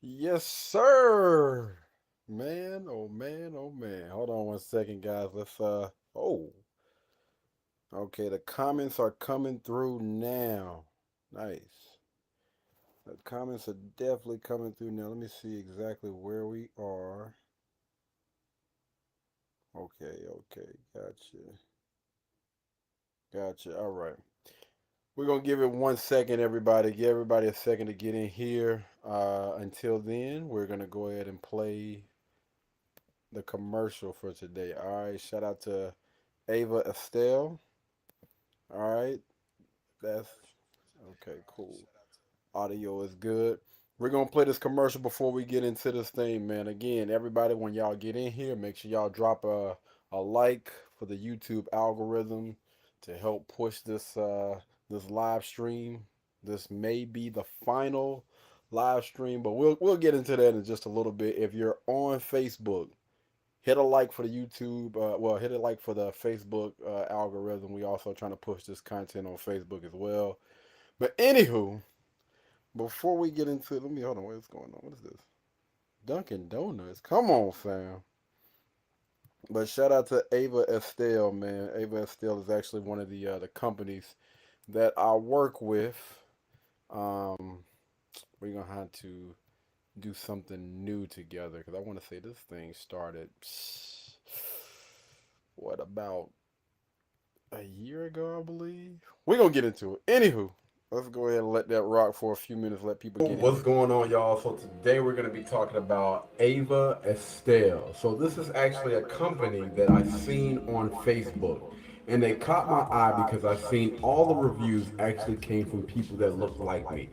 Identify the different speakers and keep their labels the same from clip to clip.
Speaker 1: Yes, sir. Man, oh man, oh man. Hold on one second, guys. Let's oh. Okay, the comments are coming through now. Nice. The comments are definitely coming through now. Let me see exactly where we are. Okay, okay. Gotcha. Gotcha. All right. We're gonna give it 1 second, everybody. Give everybody a second to get in here. Until then, we're gonna go ahead and play the commercial for today. All right, shout out to Ava Estelle. All right, that's okay, cool. Audio is good. We're gonna play this commercial before we get into this thing, man. Again, everybody, when y'all get in here, make sure y'all drop a like for the YouTube algorithm to help push this live stream. This may be the final live stream, but we'll get into that in just a little bit. If you're on Facebook, hit a like for the YouTube. Well, hit a like for the Facebook algorithm. We also trying to push this content on Facebook as well. But anywho, before we get into it, let me hold on. What's going on? What is this? Dunkin' Donuts. Come on, fam. But shout out to Ava Estelle, man. Ava Estelle is actually one of the companies that I work with. Um, we're gonna have to do something new together because I want to say this thing started. What about a year ago, I believe. We're gonna get into it. Anywho, let's go ahead and let that rock for a few minutes, let people get in. What's going on, y'all? So today we're gonna be talking about Ava Estelle. So this is actually a company that I seen on Facebook. And they caught my eye because I seen all the reviews actually came from people that look like me.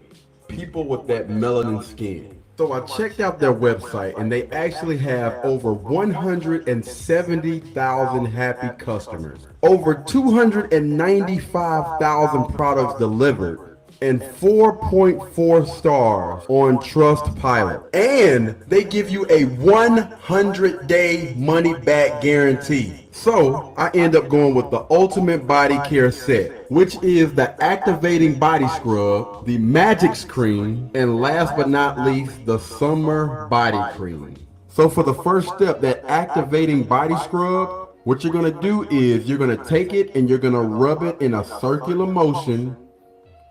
Speaker 1: People with that melanin skin. So I checked out their website and they actually have over 170,000 happy customers, over 295,000 products delivered, and 4.4 stars on Trustpilot. And they give you a 100-day money back guarantee. So I end up going with the Ultimate Body Care Set, which is the activating body scrub, the magic cream, and last but not least, the summer body cream. So for the first step, that activating body scrub, what you're gonna do is you're gonna take it and you're gonna rub it in a circular motion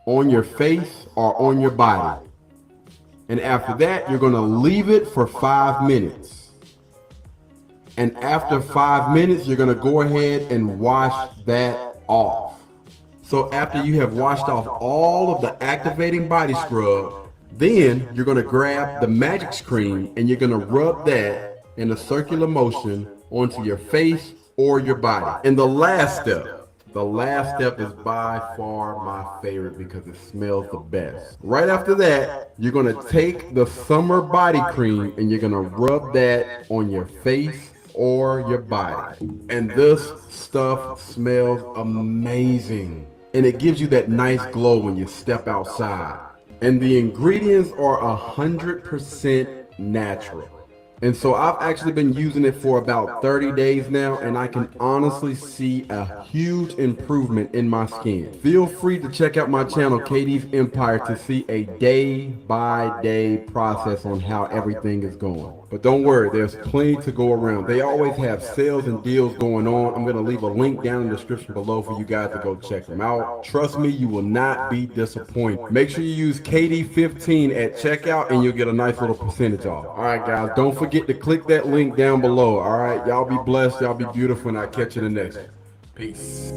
Speaker 1: on your face or on your body. And after that, you're gonna leave it for 5 minutes. And after 5 minutes, you're gonna go ahead and wash that off. So after you have washed off all of the activating body scrub, then you're gonna grab the magic cream and you're gonna rub that in a circular motion onto your face or your body. And the last step is by far my favorite because it smells the best. Right after that, you're gonna take the summer body cream and you're gonna rub that on your face or your body. And this stuff smells amazing. And it gives you that nice glow when you step outside. And the ingredients are 100% natural. And so I've actually been using it for about 30 days now, and I can honestly see a huge improvement in my skin. Feel free to check out my channel, Katie's Empire, to see a day by day process on how everything is going. But don't worry, there's plenty to go around. They always have sales and deals going on. I'm going to leave a link down in the description below for you guys to go check them out. Trust me, you will not be disappointed. Make sure you use KD15 at checkout and you'll get a nice little percentage off. All right, guys, don't forget to click that link down below. All right, y'all be blessed, y'all be beautiful, and I'll catch you in the next one. Peace.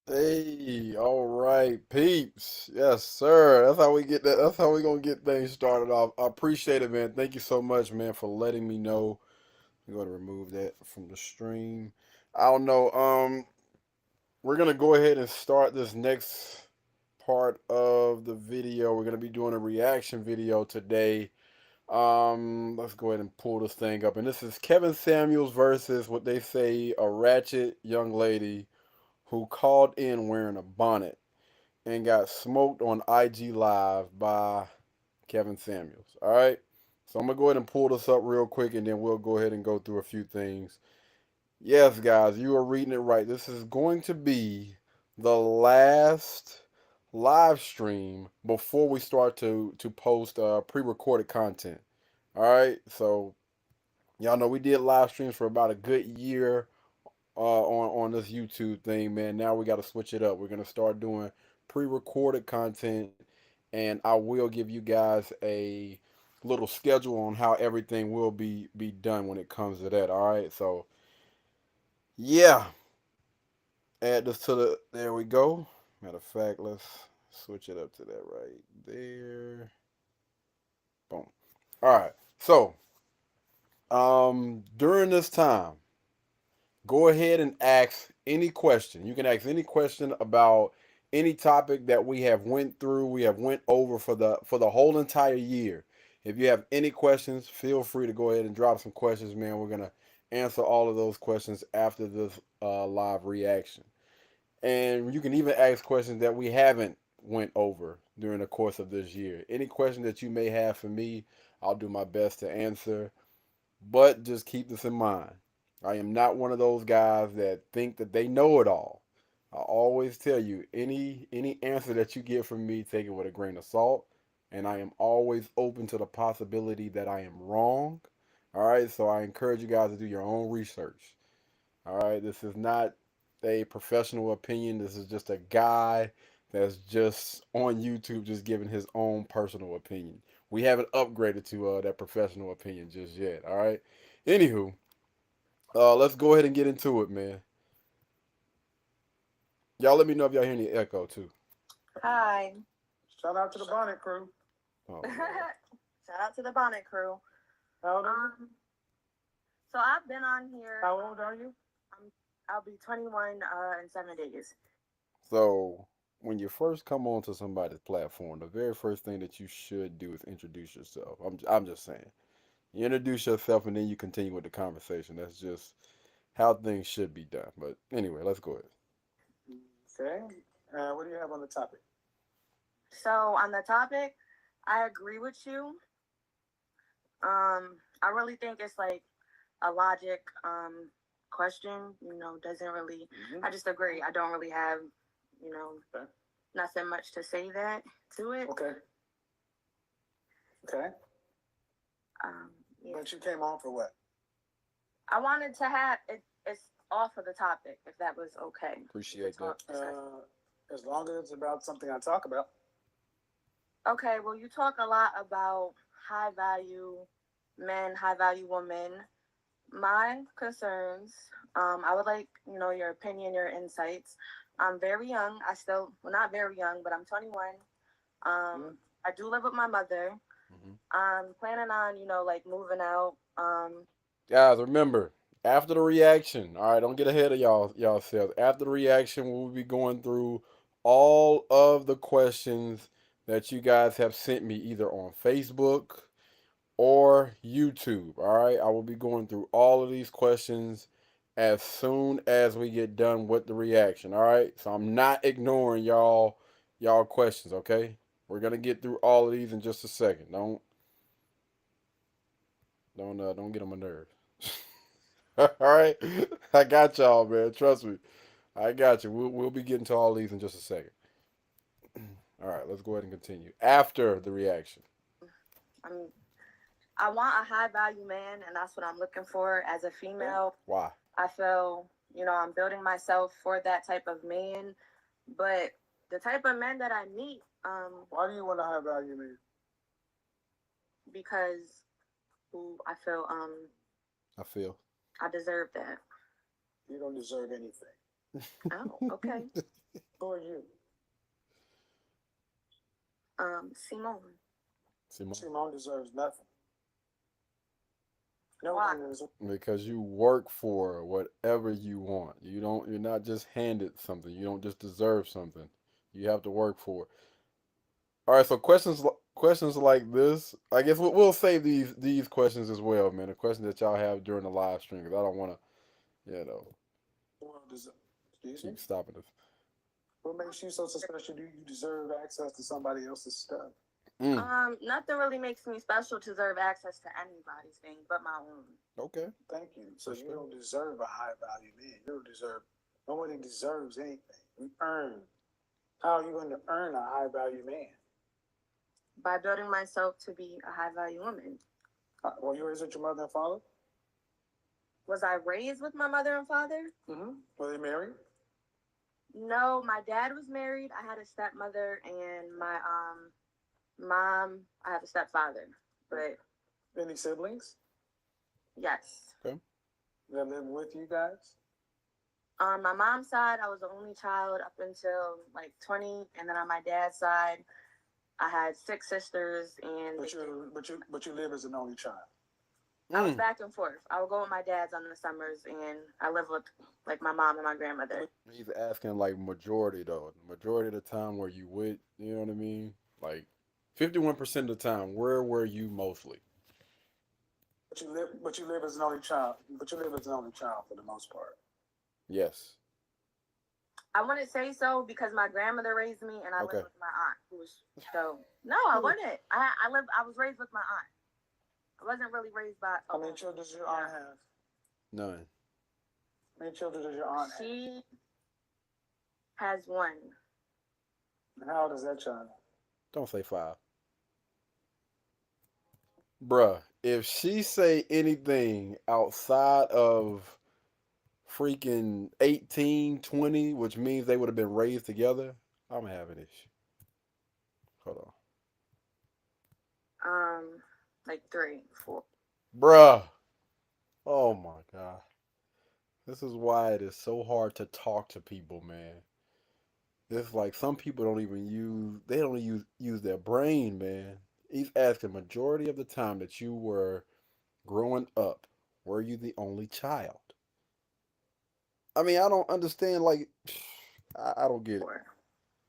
Speaker 1: Hey, all right, peeps. Yes, sir. That's how we get that. That's how we gonna get things started off. I appreciate it, man. Thank you so much, man, for letting me know. I'm gonna remove that from the stream. I don't know. We're gonna go ahead and start this next part of the video. We're gonna be doing a reaction video today.
Speaker 2: Let's go ahead and pull this thing up. And this is Kevin Samuels versus what they say a ratchet young lady who called in wearing a bonnet and got smoked on IG Live by Kevin Samuels. All right. So I'm gonna go ahead and pull this up real quick, and then we'll go ahead and go through a few things. Yes, guys, you are reading it right. This is going to be the last live stream before we start to post pre-recorded content. All right, so y'all know we did live streams for about a good year on this YouTube thing, man. Now we got to switch it up. We're gonna start doing pre-recorded content, and I will give you guys a little schedule on how everything will be done when it comes to that. All right, so yeah, add this to the. There we go. Matter of fact, let's switch it up to that right there. Boom. All right. So, during this time, go ahead and ask any question. You can ask any question about any topic that we have went through, we have went over for the whole entire year. If you have any questions, feel free to go ahead and drop some questions, man. We're gonna answer all of those questions after this live reaction. And you can even ask questions that we haven't went over during the course of this year. Any question that you may have for me, I'll do my best to answer. But just keep this in mind. I am not one of those guys that think that they know it all. I always tell you, any answer that you get from me, take it with a grain of salt. And I am always open to the possibility that I am wrong. All right, so I encourage you guys to do your own research. All right, this is not a professional opinion. This is just a guy that's just on YouTube, just giving his own personal opinion. We haven't upgraded to that professional opinion just yet. All right. Anywho, let's go ahead and get into it, man. Y'all, let me know if y'all hear any echo too.
Speaker 3: Hi.
Speaker 4: Shout out to the bonnet crew.
Speaker 2: Oh,
Speaker 3: Shout out to the bonnet crew.
Speaker 4: How old are you?
Speaker 3: So I've been on here.
Speaker 4: How old are you?
Speaker 3: I'll be 21 in 7 days.
Speaker 2: so when you first come onto somebody's platform, the very first thing that you should do is introduce yourself. I'm just saying. You introduce yourself and then you continue with the conversation. That's just how things should be done. But anyway, let's go ahead.
Speaker 4: Okay. What do you have on the topic?
Speaker 3: So on the topic, I agree with you. I really think it's like a logic question. Doesn't really.
Speaker 4: Mm-hmm.
Speaker 3: I just agree. I don't really have,
Speaker 4: Okay.
Speaker 3: nothing much to say that to it.
Speaker 4: Okay. Okay.
Speaker 3: Yeah.
Speaker 4: But you came on for what?
Speaker 3: I wanted to have it. It's off of the topic, if that was okay.
Speaker 2: Appreciate that.
Speaker 4: As long as it's about something I talk about.
Speaker 3: Okay, well, you talk a lot about high value men, high value women. My concerns, I would like, your opinion, your insights. I'm very young. Well, not very young, but I'm 21. I do live with my mother.
Speaker 2: Mhm.
Speaker 3: I'm planning on, like moving out.
Speaker 2: Guys, remember, after the reaction, all right, don't get ahead of y'all selves. After the reaction, we'll be going through all of the questions that you guys have sent me either on Facebook or YouTube. All right, I will be going through all of these questions as soon as we get done with the reaction. All right, so I'm not ignoring y'all questions. Okay, we're gonna get through all of these in just a second. Don't get on my nerves. All right, I got y'all, man. Trust me, I got you. We'll be getting to all these in just a second. All right, let's go ahead and continue after the reaction.
Speaker 3: I'm, I want a high value man, and that's what I'm looking for as a female.
Speaker 2: Why?
Speaker 3: I feel, I'm building myself for that type of man, but the type of men that I meet,
Speaker 4: Why do you want a high value man?
Speaker 3: because who I feel,
Speaker 2: I feel.
Speaker 3: I deserve that.
Speaker 4: You don't deserve anything.
Speaker 3: Oh, okay.
Speaker 4: Who are you?
Speaker 3: Simone.
Speaker 4: Simone deserves nothing. No
Speaker 3: Why?
Speaker 4: one deserves.
Speaker 2: Because you work for whatever you want. You're not just handed something. You don't just deserve something. You have to work for it. All right, so questions like this, I guess we'll save these questions as well, man. The questions that y'all have during the live stream, because I don't want to,
Speaker 4: Well, excuse me?
Speaker 2: keep stopping us.
Speaker 4: What makes you so special? Do you deserve access to somebody else's stuff?
Speaker 3: Nothing really makes me special to deserve access to anybody's thing but my own.
Speaker 2: Okay.
Speaker 4: Thank you. So you don't deserve a high value man. You don't deserve. Nobody deserves anything. You earn. How are you going to earn a high value man?
Speaker 3: By building myself to be a high value woman.
Speaker 4: Well, you raised with your mother and father?
Speaker 3: Was I raised with my mother and father?
Speaker 4: Mm-hmm. Were they married?
Speaker 3: No, my dad was married. I had a stepmother, and my mom, I have a stepfather. But
Speaker 4: Any siblings
Speaker 3: yes.
Speaker 2: Okay.
Speaker 4: that live with you guys?
Speaker 3: On my mom's side, I was the only child up until like 20, and then on my dad's side, I had 6 sisters, and
Speaker 4: But you live as an only child.
Speaker 3: I was back and forth. I would go with my dad's on the summers, and I lived with like my mom and my grandmother.
Speaker 2: He's asking like majority though. Majority of the time where you would, you know what I mean? Like 51% of the time, where were you mostly?
Speaker 4: But you live as an only child. But you live as an only child for the most part.
Speaker 2: Yes.
Speaker 3: I wouldn't say so because my grandmother raised me, and I lived with my aunt, who was so. No, I wouldn't. I was raised with my aunt. I wasn't really raised by.
Speaker 4: How many children does your aunt have?
Speaker 2: None.
Speaker 4: How many children does your aunt have?
Speaker 3: She has 1.
Speaker 4: And how old is that child?
Speaker 2: Don't say 5. Bruh, if she say anything outside of freaking 18, 20, which means they would have been raised together, I'm gonna have an issue. Hold
Speaker 3: on. Like 3, 4.
Speaker 2: Bruh. Oh my God. This is why it is so hard to talk to people, man. It's like some people don't even use their brain, man. He's asking majority of the time that you were growing up, were you the only child? I mean, I don't understand, like, I don't get it.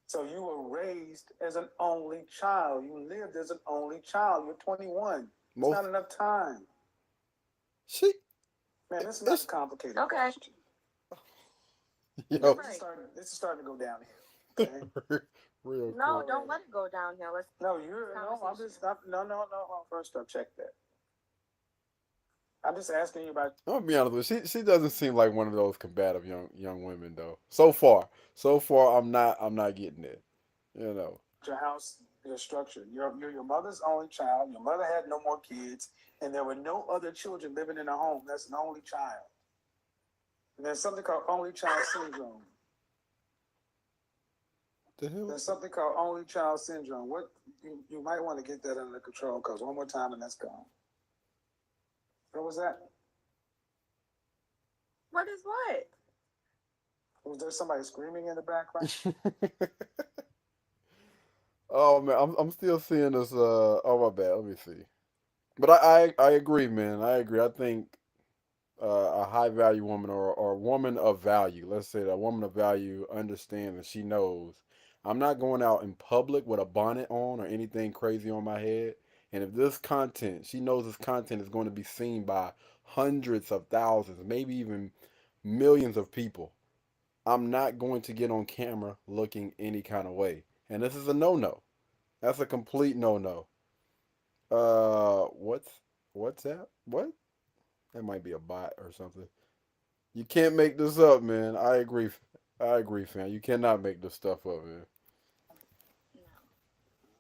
Speaker 4: So you were raised as an only child. You lived as an only child. You're 21. It's not enough time. Man, this is not a complicated question.
Speaker 2: Yo.
Speaker 4: This is starting to go downhill. Okay?
Speaker 2: Real
Speaker 3: No,
Speaker 2: cool.
Speaker 3: don't let it go downhill.
Speaker 4: No. First up, check that. I'm just asking you about.
Speaker 2: I'm gonna be honest with you. She doesn't seem like one of those combative young women though. So far, I'm not getting it. You know.
Speaker 4: Your house, your structure. You're your mother's only child. Your mother had no more kids, and there were no other children living in a home. That's an only child. And there's something called only child syndrome.
Speaker 2: The hell?
Speaker 4: There's something called only child syndrome. What you might want to get that under control, because one more time and that's gone. What was that?
Speaker 3: What is what?
Speaker 4: Was there somebody screaming in the background?
Speaker 2: Oh man, I'm still seeing this. Oh my bad. Let me see. But I agree, man. I agree. I think a high value woman or a woman of value, let's say that a woman of value understands and she knows I'm not going out in public with a bonnet on or anything crazy on my head. And if this content, she knows this content is going to be seen by hundreds of thousands, maybe even millions of people, I'm not going to get on camera looking any kind of way. And this is a no-no. That's a complete no-no. What's that? What? That might be a bot or something. You can't make this up, man. I agree. I agree, fam. You cannot make this stuff up, man.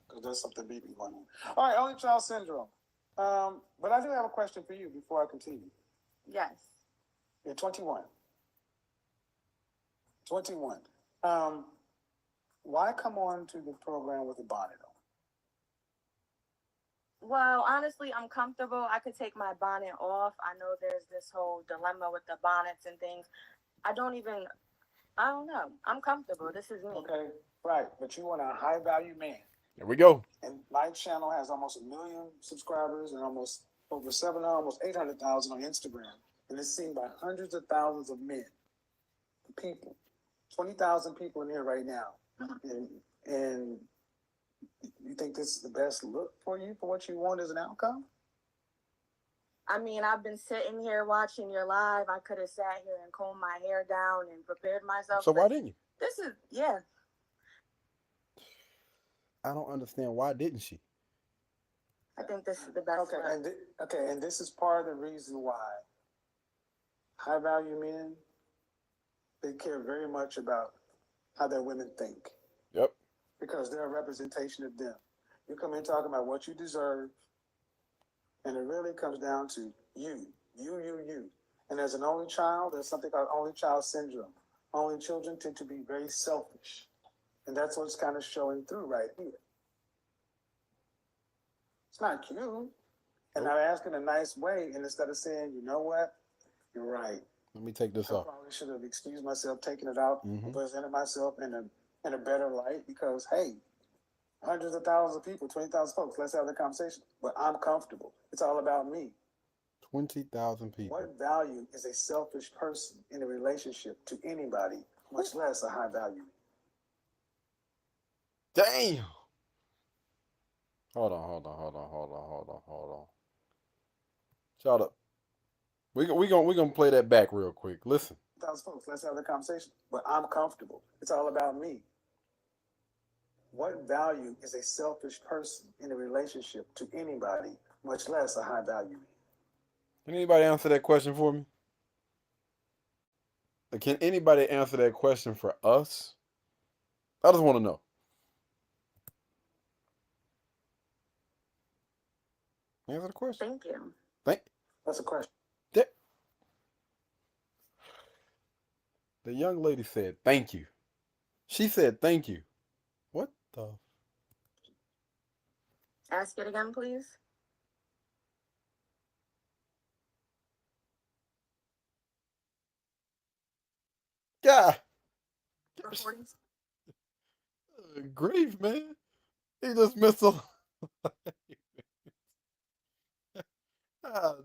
Speaker 4: Because there's something BB going on. All right, only child syndrome. But I do have a question for you before I continue.
Speaker 3: Yes.
Speaker 4: You're 21. 21. Why come on to the program with a bonnet on?
Speaker 3: Well, honestly, I'm comfortable. I could take my bonnet off. I know there's this whole dilemma with the bonnets and things. I don't know. I'm comfortable. This is me.
Speaker 4: Okay, right. But you want a high value man.
Speaker 2: There we go.
Speaker 4: And my channel has almost 1 million subscribers and almost over 700, almost 800,000 on Instagram. And it's seen by hundreds of thousands of men, people, 20,000 people in here right now. And You think this is the best look for you for what you want as an outcome?
Speaker 3: I mean, I've been sitting here watching your live. I could have sat here and combed my hair down and prepared myself.
Speaker 2: So why didn't you?
Speaker 3: This is, yeah.
Speaker 2: I don't understand. Why didn't she?
Speaker 3: I think this is the best.
Speaker 4: Okay, and this is part of the reason why high value men, they care very much about how their women think.
Speaker 2: Yep.
Speaker 4: Because they're a representation of them. You come in talking about what you deserve, and it really comes down to you. And as an only child, there's something called only child syndrome. Only children tend to be very selfish. And that's what's kind of showing through right here. It's not cute. And I'm asking a nice way, and instead of saying, you know what, you're right.
Speaker 2: Let me take this
Speaker 4: I
Speaker 2: off.
Speaker 4: probably should have excused myself, taken it out,
Speaker 2: Mhm.
Speaker 4: presented myself in a better light because, hey, hundreds of thousands of people, 20,000 folks, let's have the conversation. But I'm comfortable. It's all about me.
Speaker 2: 20,000 people.
Speaker 4: What value is a selfish person in a relationship to anybody, much less a high value?
Speaker 2: Damn. Hold on. Shut up. We gonna play that back real quick. Listen.
Speaker 4: Thousands folks, let's have the conversation. But I'm comfortable. It's all about me. What value is a selfish person in a relationship to anybody, much less a high value?
Speaker 2: Can anybody answer that question for me? Can anybody answer that question for us? I just want to know. Answer the question.
Speaker 3: Thank you.
Speaker 4: That's a question.
Speaker 2: The young lady said, thank you. She said, thank you. What the?
Speaker 3: Ask it again, please.
Speaker 2: God.
Speaker 3: Recordings.
Speaker 2: Grief, man. He just missed a.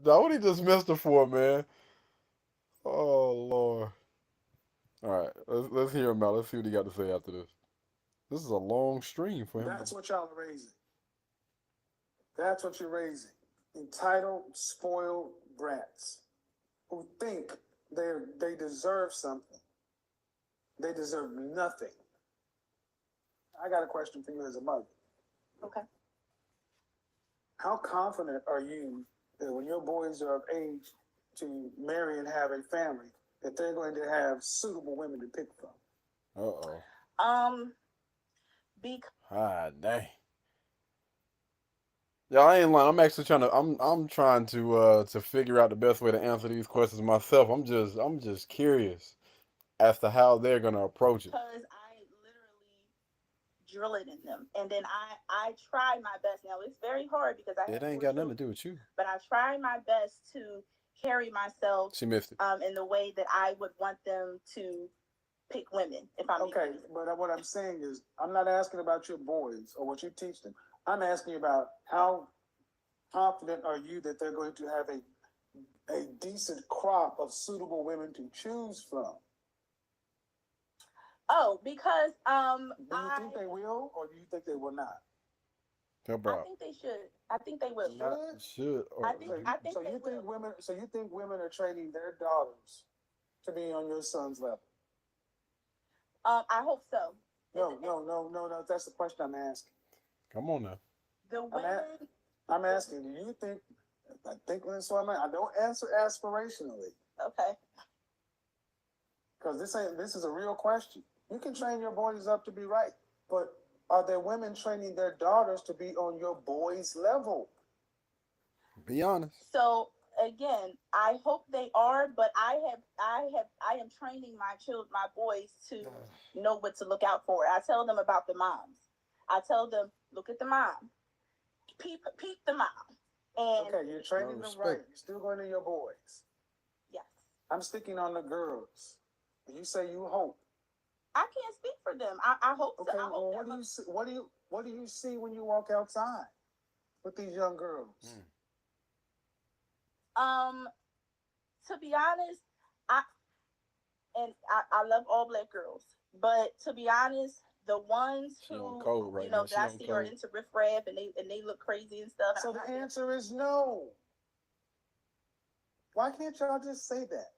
Speaker 2: No, what he just missed her for, man. Oh Lord. All right, let's hear him out. Let's see what he got to say after this. This is a long stream for him.
Speaker 4: That's what y'all are raising. That's what you're raising. Entitled, spoiled brats who think they deserve something. They deserve nothing. I got a question for you as a mother.
Speaker 3: Okay.
Speaker 4: How confident are you that when your boys are of age to marry and have a family, that they're going to have suitable women to pick from?
Speaker 2: Ah, dang. Yeah, I ain't lying. I'm actually trying to. I'm trying to figure out the best way to answer these questions myself. I'm just curious as to how they're gonna approach it.
Speaker 5: Because I literally drill it in them, and then I try my best. Now it's very hard because
Speaker 2: It ain't got nothing to do with you.
Speaker 5: But I try my best to carry myself.
Speaker 2: She missed it.
Speaker 5: In the way that I would want them to pick women. If I'm
Speaker 4: okay, but what I'm saying is, I'm not asking about your boys or what you teach them. I'm asking about how confident are you that they're going to have a decent crop of suitable women to choose from?
Speaker 5: Oh, because
Speaker 4: do you think they will, or do you think they will not?
Speaker 5: I think they should. I think they will.
Speaker 2: Should.
Speaker 5: I think
Speaker 4: so. You think women? So you think women are training their daughters to be on your son's level?
Speaker 5: I hope so.
Speaker 4: No. That's the question I'm asking.
Speaker 2: Come on now.
Speaker 5: The women.
Speaker 4: I'm asking. Do you think? I think that's what I don't answer aspirationally.
Speaker 5: Okay.
Speaker 4: Because this is a real question. You can train your boys up to be right, but are there women training their daughters to be on your boys' level?
Speaker 2: Be honest.
Speaker 5: So again, I hope they are, but I am training my boys to know what to look out for. I tell them about the moms. I tell them, look at the mom. Peep the mom. And
Speaker 4: okay, you're training them right. You're still going to your boys.
Speaker 5: Yes.
Speaker 4: I'm sticking on the girls. You say you hope.
Speaker 5: I can't speak for them. I hope so.
Speaker 4: Okay, well, what do you see when you walk outside with these young girls?
Speaker 5: To be honest, I love all black girls, but to be honest, the ones
Speaker 2: She on
Speaker 5: who
Speaker 2: code right
Speaker 5: you know
Speaker 2: now. She
Speaker 5: that I
Speaker 2: on
Speaker 5: see are
Speaker 2: code.
Speaker 5: into riffraff and they look crazy and stuff.
Speaker 4: So the answer is no. Why can't y'all just say that?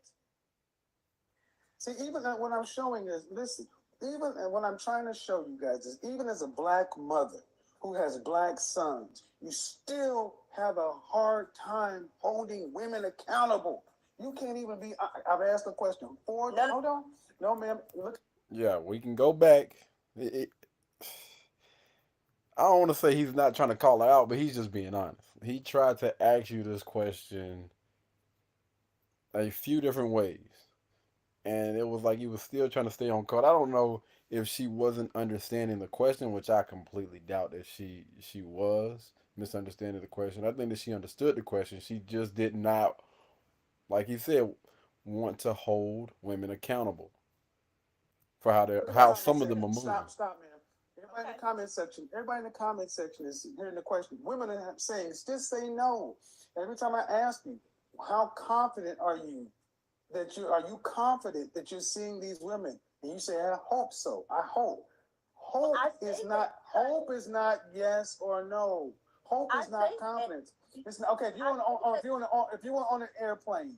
Speaker 4: See, even what I'm showing is, listen, even what I'm trying to show you guys is, even as a black mother who has black sons, you still have a hard time holding women accountable. You can't even be. I've asked a question. Hold on. No, ma'am. Look.
Speaker 2: Yeah, we can go back. I don't want to say he's not trying to call her out, but he's just being honest. He tried to ask you this question a few different ways, and it was like he was still trying to stay on code. I don't know if she wasn't understanding the question, which I completely doubt that she was misunderstanding the question. I think that she understood the question. She just did not, like he said, want to hold women accountable for how some of them are moving.
Speaker 4: Stop, man. Everybody in the comment section. Everybody in the comment section is hearing the question. Women are saying, just say no. Every time I ask you, how confident are you are you confident that you're seeing these women? And you say, I hope so. I hope. Hope is not yes or no. Hope is not confidence. It's not, okay. If you want on an airplane,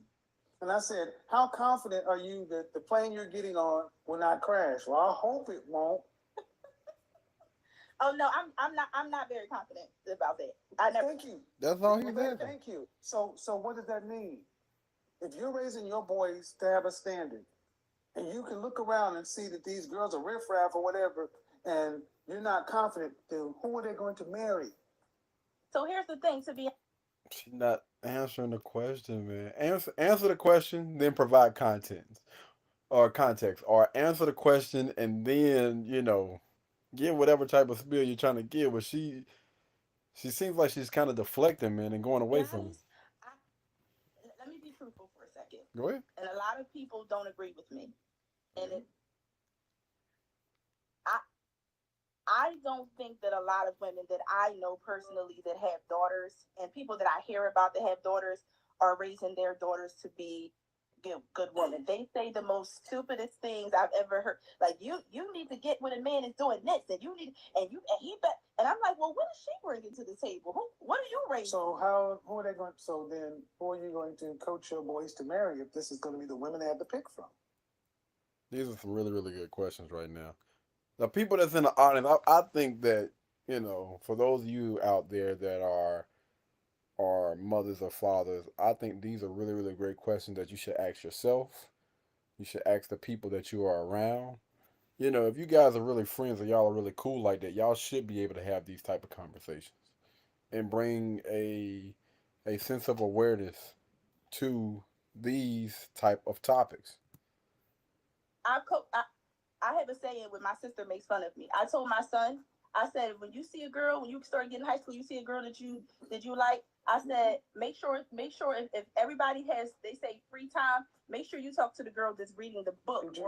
Speaker 4: and I said, how confident are you that the plane you're getting on will not crash? Well, I hope it won't.
Speaker 5: Oh no, I'm not very confident about that.
Speaker 4: Thank you.
Speaker 2: That's all he's saying.
Speaker 4: Thank you. So what does that mean? If you're raising your boys to have a standard, and you can look around and see that these girls are riffraff or whatever, and you're not confident, then who are they going to marry?
Speaker 5: So here's the thing, to be
Speaker 2: She's not answering the question, man. Answer the question, then provide content or context, or answer the question and then give whatever type of spiel you're trying to give. But she seems like she's kind of deflecting, man, and going away from it.
Speaker 5: Let me be truthful for a second.
Speaker 2: Go ahead.
Speaker 5: And a lot of people don't agree with me, and I don't think that a lot of women that I know personally that have daughters and people that I hear about that have daughters are raising their daughters to be good women. They say the most stupidest things I've ever heard. Like you need to get when a man is doing this, and you need and he bet. And I'm like, well, what is she bringing to the table? What are you raising?
Speaker 4: So who are they going? So then, who are you going to coach your boys to marry if this is going to be the women they have to pick from?
Speaker 2: These are some really, really good questions right now. The people that's in the audience, I think that for those of you out there that are mothers or fathers, I think these are really, really great questions that you should ask yourself. You should ask the people that you are around. If you guys are really friends or y'all are really cool like that, y'all should be able to have these type of conversations and bring a sense of awareness to these type of topics.
Speaker 5: I have a saying when my sister makes fun of me. I told my son, I said, when you see a girl, when you start getting high school, you see a girl that you like. I said, make sure if everybody has, they say free time, make sure you talk to the girl that's reading the book.
Speaker 4: Did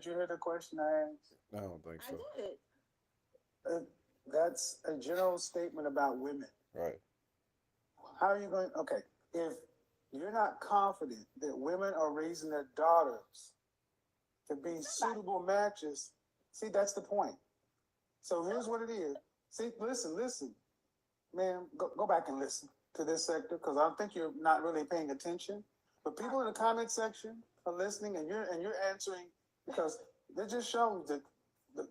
Speaker 4: you hear the question I asked?
Speaker 2: I don't think so.
Speaker 5: I did.
Speaker 4: That's a general statement about women.
Speaker 2: Right.
Speaker 4: How are you going? Okay, if you're not confident that women are raising their daughters to be suitable matches, see, that's the point. So here's what it is. See, listen, ma'am, go back and listen to this sector because I think you're not really paying attention. But people in the comment section are listening, and you're answering because they just shows that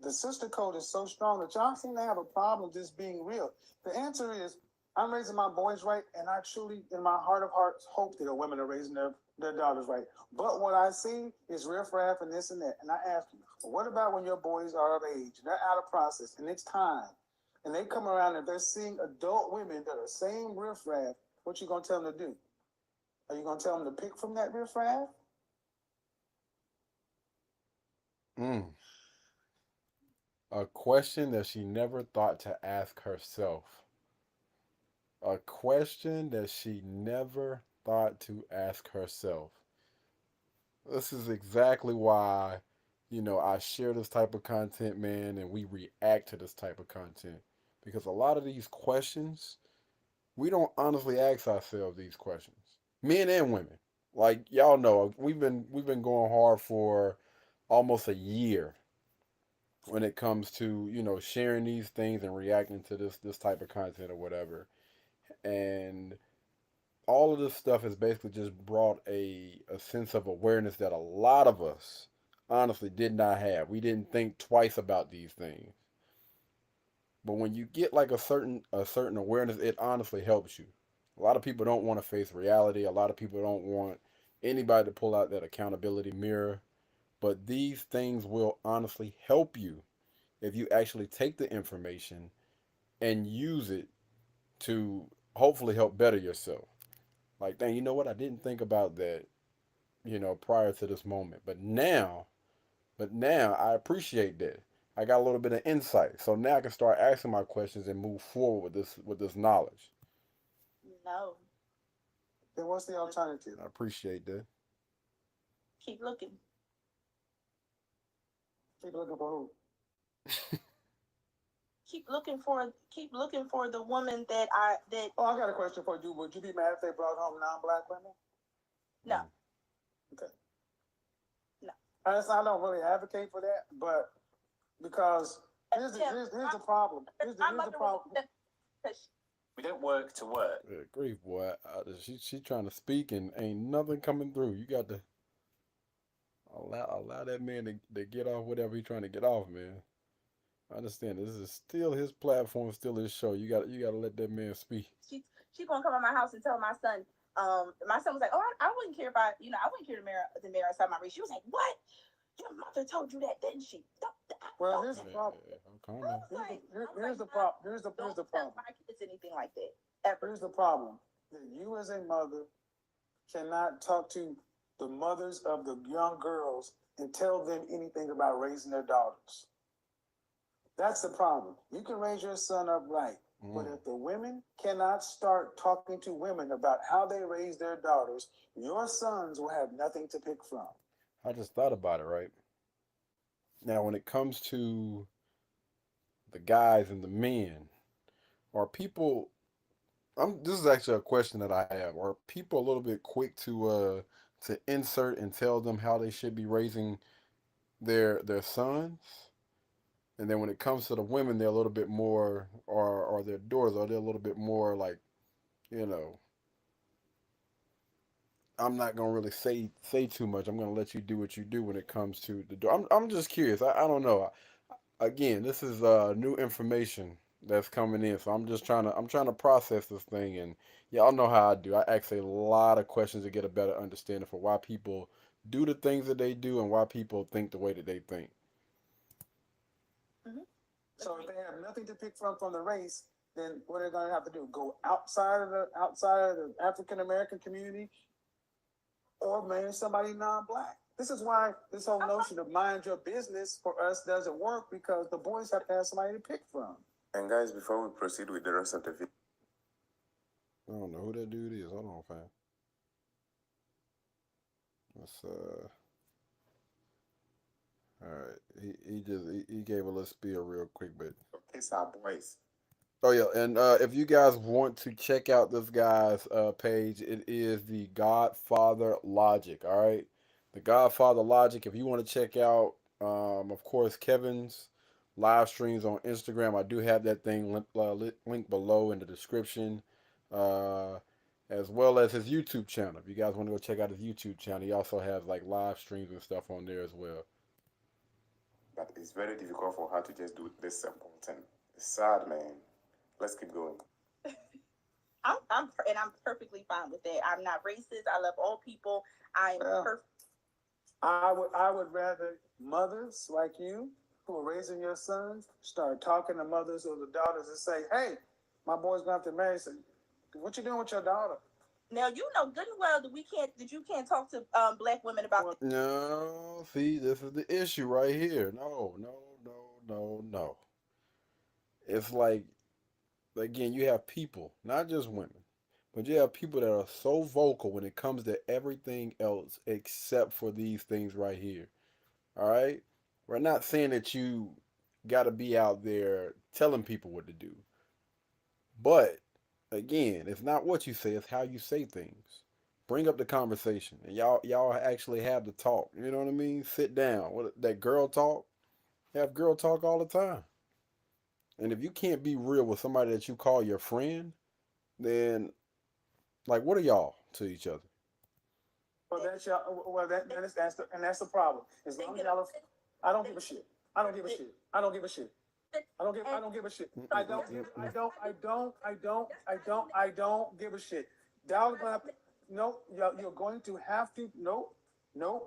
Speaker 4: the sister code is so strong that y'all seem to have a problem just being real. The answer is I'm raising my boys right, and I truly, in my heart of hearts, hope that the women are raising their daughters right. But what I see is riffraff and this and that. And I ask you, well, what about when your boys are of age, they're out of process, and it's time, and they come around and they're seeing adult women that are same riffraff, what you gonna tell them to do? Are you gonna tell them to pick from that riffraff?
Speaker 2: A question that she never thought to ask herself. A question that she never thought to ask herself. This is exactly why, I share this type of content, man, and we react to this type of content. Because a lot of these questions, we don't honestly ask ourselves these questions. Men and women. Like y'all know, we've been going hard for almost a year when it comes to, sharing these things and reacting to this type of content or whatever. And all of this stuff has basically just brought a sense of awareness that a lot of us honestly did not have. We didn't think twice about these things. But when you get like a certain awareness, it honestly helps you. A lot of people don't want to face reality. A lot of people don't want anybody to pull out that accountability mirror. But these things will honestly help you if you actually take the information and use it to hopefully help better yourself. Like, dang, you know what? I didn't think about that, prior to this moment. But now I appreciate that. I got a little bit of insight. So now I can start asking my questions and move forward with this knowledge.
Speaker 5: No,
Speaker 4: Then what's the alternative?
Speaker 2: I appreciate that.
Speaker 5: keep looking.
Speaker 4: Keep looking for who?
Speaker 5: Keep looking for the woman that
Speaker 4: Oh, I got a question for you. Would you be mad if they brought home non-black women?
Speaker 5: no.
Speaker 4: Okay.
Speaker 5: No.
Speaker 4: I don't really advocate for that, but because here's the problem. Here's the problem.
Speaker 6: We don't work to work.
Speaker 2: Yeah, grief, boy. She trying to speak and ain't nothing coming through. You got to allow that man to get off whatever he's trying to get off, man. I understand this is still his platform, still his show. You gotta let that man speak.
Speaker 5: She gonna come to my house and tell my son. My son was like, "Oh, I wouldn't care if I wouldn't care to marry outside my race." She was like, "What? Your mother told you that, didn't she?"
Speaker 4: Well, here's the problem.
Speaker 2: Calm down.
Speaker 4: Here's the problem. Here's the
Speaker 5: Don't
Speaker 4: problem.
Speaker 5: tell my kids anything like that ever.
Speaker 4: Here's the problem. That you as a mother cannot talk to the mothers of the young girls and tell them anything about raising their daughters. That's the problem. You can raise your son up right, but if the women cannot start talking to women about how they raise their daughters, your sons will have nothing to pick from.
Speaker 2: I just thought about it, right? Now, when it comes to the guys and the men, are people? This is actually a question that I have. Are people a little bit quick to insert and tell them how they should be raising their sons? And then when it comes to the women, they're a little bit more, or their daughters, are they a little bit more like, you know, I'm not gonna really say too much. I'm gonna let you do what you do when it comes to the door. I'm just curious. I don't know. Again, this is new information that's coming in, so I'm trying to process this thing, and y'all know how I do. I ask a lot of questions to get a better understanding for why people do the things that they do and why people think the way that they think.
Speaker 5: Mm-hmm.
Speaker 4: So if they have nothing to pick from the race, then what are they going to have to do? Go outside of the African American community, or marry somebody non-black. This is why this whole notion of mind your business for us doesn't work, because the boys have to have somebody to pick from.
Speaker 7: And guys, before we proceed with the rest of the video,
Speaker 2: I don't know who that dude is. Hold on, fam. Let's all right. He gave a little spiel real quick, but
Speaker 7: it's our boys.
Speaker 2: oh yeah, and if you guys want to check out this guy's page, it is the Godfather Logic. All right, the Godfather Logic. If you want to check out, of course, Kevin's live streams on Instagram, I do have that thing linked below in the description, as well as his YouTube channel. If you guys want to go check out his YouTube channel, he also has like live streams and stuff on there as well.
Speaker 7: But it's very difficult for her to just do this simple thing. It's sad, man. Let's keep going.
Speaker 5: I'm perfectly fine with that. I'm not racist. I love all people. I'm perfect.
Speaker 4: I would rather mothers like you who are raising your sons start talking to mothers or the daughters and say, "Hey, my boy's going to have to marry. So what you doing with your daughter?"
Speaker 5: Now you know good and well that you can't talk to black women about this.
Speaker 2: No, see, this is the issue right here. No. It's like, again, you have people, not just women, but you have people that are so vocal when it comes to everything else except for these things right here. All right? We're not saying that you got to be out there telling people what to do. But again, it's not what you say, it's how you say things. Bring up the conversation, and y'all actually have the talk. You know what I mean? Sit down. What that girl talk? Have girl talk all the time. And if you can't be real with somebody that you call your friend, then like what are y'all to each other?
Speaker 4: Well, that's your, well, that's the problem. As long as y'all, I don't give a shit. I don't give a shit. I don't give a shit. I don't give a shit. I don't give a shit. Dollar gonna have to, no, you're going to have to, no.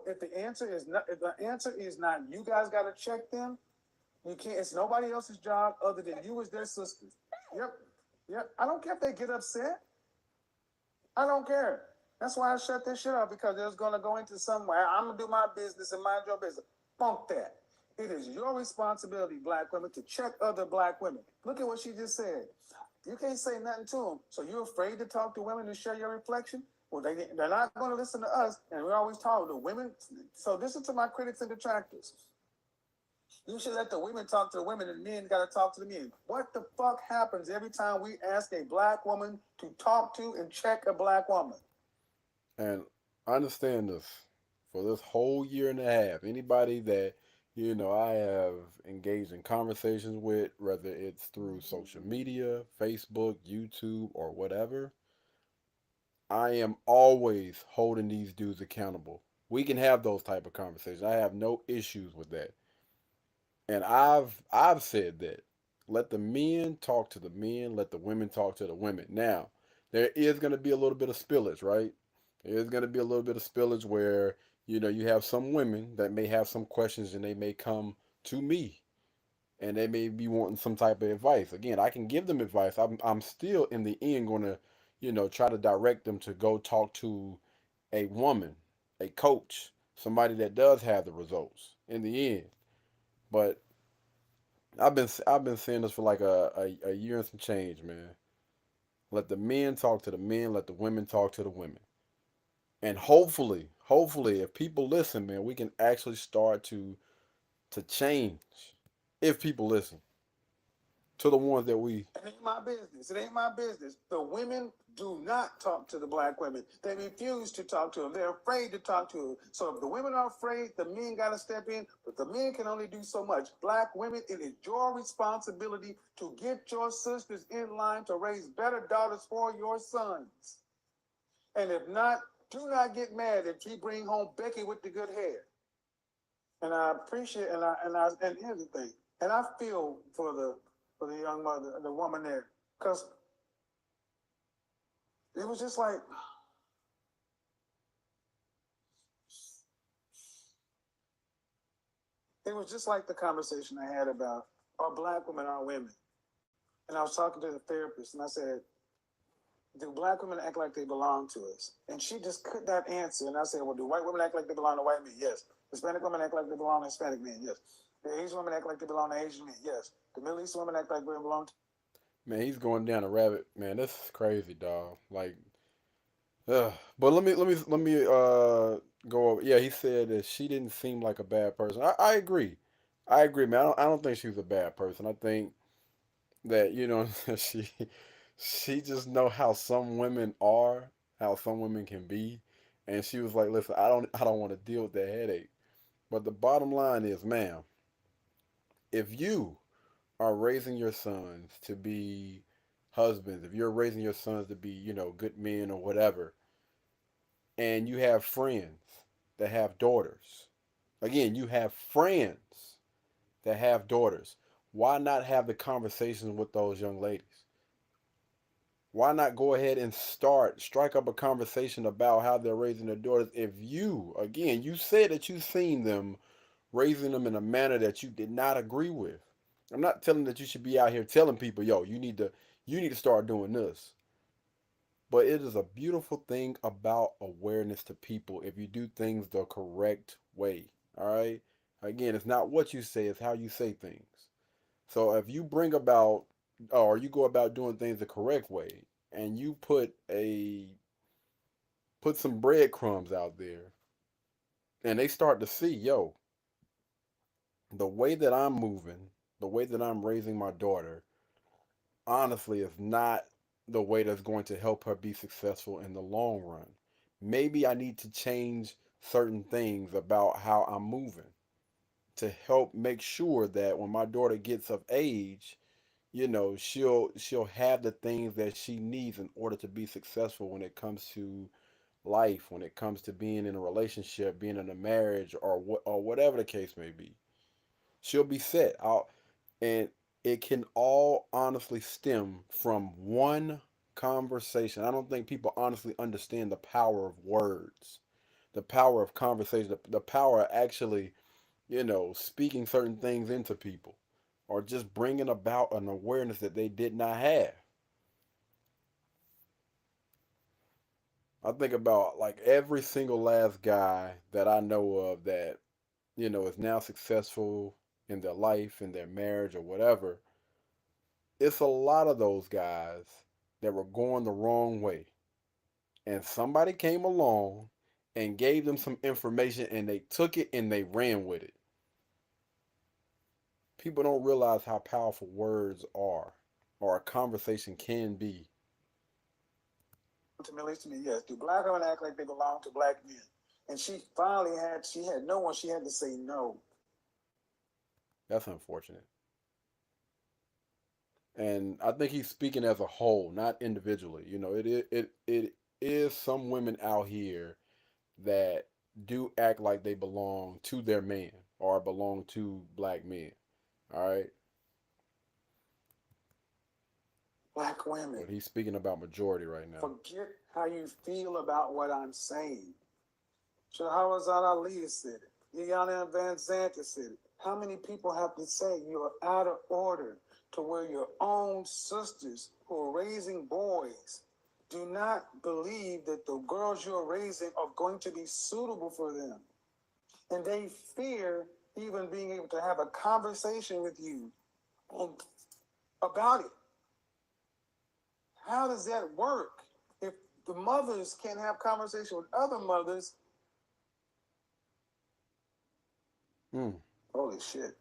Speaker 4: If the answer is not, if the answer is not, you guys got to check them. You can't, it's nobody else's job other than you as their sisters. Yep. I don't care if they get upset. I don't care. That's why I shut this shit up because it's gonna go into somewhere. I'm gonna do my business and mind your business. Funk that. It is your responsibility, black women, to check other black women. Look at what she just said. You can't say nothing to them. So you're afraid to talk to women and share your reflection? Well, they're not going to listen to us. And we always talk to women. So listen to my critics and detractors. You should let the women talk to the women and men got to talk to the men. What the fuck happens every time we ask a black woman to talk to and check a black woman?
Speaker 2: And I understand this. For this whole year and a half, anybody that, I have engaged in conversations with, whether it's through social media, Facebook, YouTube, or whatever, I am always holding these dudes accountable. We can have those type of conversations. I have no issues with that. And I've said that. Let the men talk to the men, let the women talk to the women. Now, there is going to be a little bit of spillage, right? There is going to be a little bit of spillage where, you have some women that may have some questions and they may come to me and they may be wanting some type of advice. Again, I can give them advice. I'm still in the end going to, try to direct them to go talk to a woman, a coach, somebody that does have the results in the end. But I've been saying this for like a year and some change, man. Let the men talk to the men, let the women talk to the women. And hopefully if people listen, man, we can actually start to change. If people listen to the ones that we
Speaker 4: It ain't my business. It ain't my business. The women do not talk to the black women. They refuse to talk to them. They're afraid to talk to them. So if the women are afraid, the men got to step in. But the men can only do so much. Black women, it is your responsibility to get your sisters in line to raise better daughters for your sons. And if not, do not get mad if she bring home Becky with the good hair. And I appreciate and here's the thing. And I feel for the young mother, the woman there, because it was just like the conversation I had about are black women are women. And I was talking to the therapist and I said, do black women act like they belong to us? And she just could not answer. And I said, well, do white women act like they belong to white men? Yes. Hispanic women act like they belong to Hispanic men? Yes. The Asian women act like they belong to Asian men? Yes. The Middle East women act like they belong to.
Speaker 2: man, he's going down a rabbit, man. This is crazy, dog. Like, but let me go over. Yeah, he said that she didn't seem like a bad person. I agree. I agree, man. I don't think she was a bad person. I think that she just know how some women are, how some women can be, and she was like, "Listen, I don't want to deal with that headache." But the bottom line is, ma'am, if you are raising your sons to be husbands, if you're raising your sons to be, good men or whatever, and you have friends that have daughters, again, you have friends that have daughters, why not have the conversations with those young ladies? Why not go ahead and strike up a conversation about how they're raising their daughters? If again, you said that you've seen them raising them in a manner that you did not agree with. I'm not telling that you should be out here telling people, yo, you need to start doing this. But it is a beautiful thing about awareness to people if you do things the correct way. All right? Again, it's not what you say, it's how you say things. So if you bring about or you go about doing things the correct way and you put some breadcrumbs out there and they start to see, yo, the way that I'm moving, the way that I'm raising my daughter, honestly, is not the way that's going to help her be successful in the long run. Maybe I need to change certain things about how I'm moving to help make sure that when my daughter gets of age, she'll have the things that she needs in order to be successful when it comes to life, when it comes to being in a relationship, being in a marriage, or whatever the case may be. She'll be set out, and it can all honestly stem from one conversation. I don't think people honestly understand the power of words, the power of conversation, the power of actually, speaking certain things into people, or just bringing about an awareness that they did not have. I think about like every single last guy that I know of that, is now successful in their life, in their marriage, or whatever. It's a lot of those guys that were going the wrong way. And somebody came along and gave them some information and they took it and they ran with it. People don't realize how powerful words are or a conversation can be.
Speaker 4: To me, at least to me, yes. Do black women act like they belong to black men? And she had no one. She had to say no.
Speaker 2: That's unfortunate. And I think he's speaking as a whole, not individually. It is some women out here that do act like they belong to their man or belong to black men. All right.
Speaker 4: Black women.
Speaker 2: But he's speaking about majority right now.
Speaker 4: Forget how you feel about what I'm saying. Shahrazad Ali said it. Yana Van Zant said it. How many people have to say you are out of order to where your own sisters who are raising boys do not believe that the girls you're raising are going to be suitable for them? And they fear even being able to have a conversation with you about it. How does that work? If the mothers can't have conversation with other mothers, holy shit.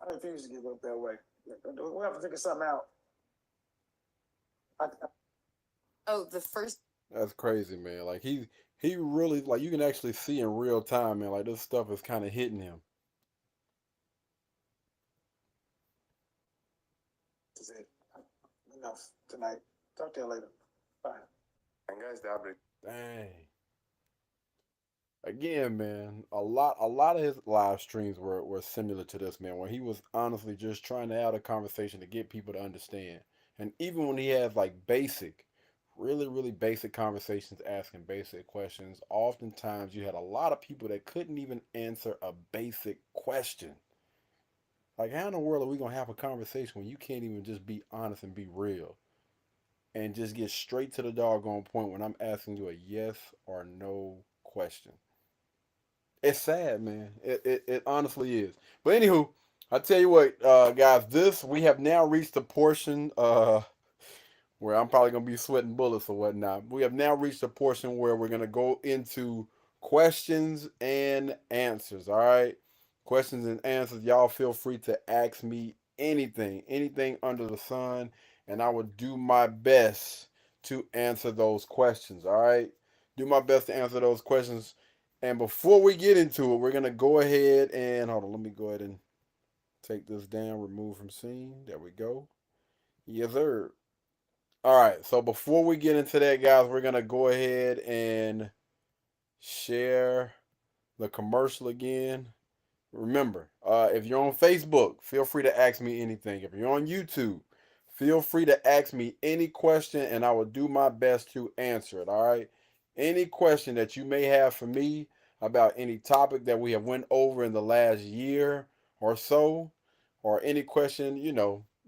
Speaker 4: I refuse to give up that way. We have to figure something out.
Speaker 8: The first.
Speaker 2: That's crazy, man. Like he really, like, you can actually see in real time, man. Like, this stuff is kind of hitting him.
Speaker 4: This is it. Enough tonight. Talk to you later. Bye.
Speaker 7: And guys, the update.
Speaker 2: Dang. Again, man, a lot of his live streams were similar to this, man, where he was honestly just trying to have a conversation to get people to understand. And even when he has like basic, really, really basic conversations, asking basic questions, oftentimes you had a lot of people that couldn't even answer a basic question. Like, how in the world are we gonna have a conversation when you can't even just be honest and be real? And just get straight to the doggone point when I'm asking you a yes or no question. It's sad, man. It honestly is. But anywho, I tell you what, guys, we have now reached the portion where I'm probably gonna be sweating bullets or whatnot. We have now reached the portion where we're gonna go into questions and answers. All right, questions and answers. Y'all feel free to ask me anything under the sun, and I will do my best to answer those questions. All right, do my best to answer those questions. And before we get into it, we're gonna go ahead and hold on. Let me go ahead and take this down. Remove from scene. There we go. Yes, sir. All right. So before we get into that, guys, we're gonna go ahead and share the commercial again. Remember, if you're on Facebook, feel free to ask me anything. If you're on YouTube, feel free to ask me any question, and I will do my best to answer it. All right. Any question that you may have for me about any topic that we have went over in the last year or so, or any question,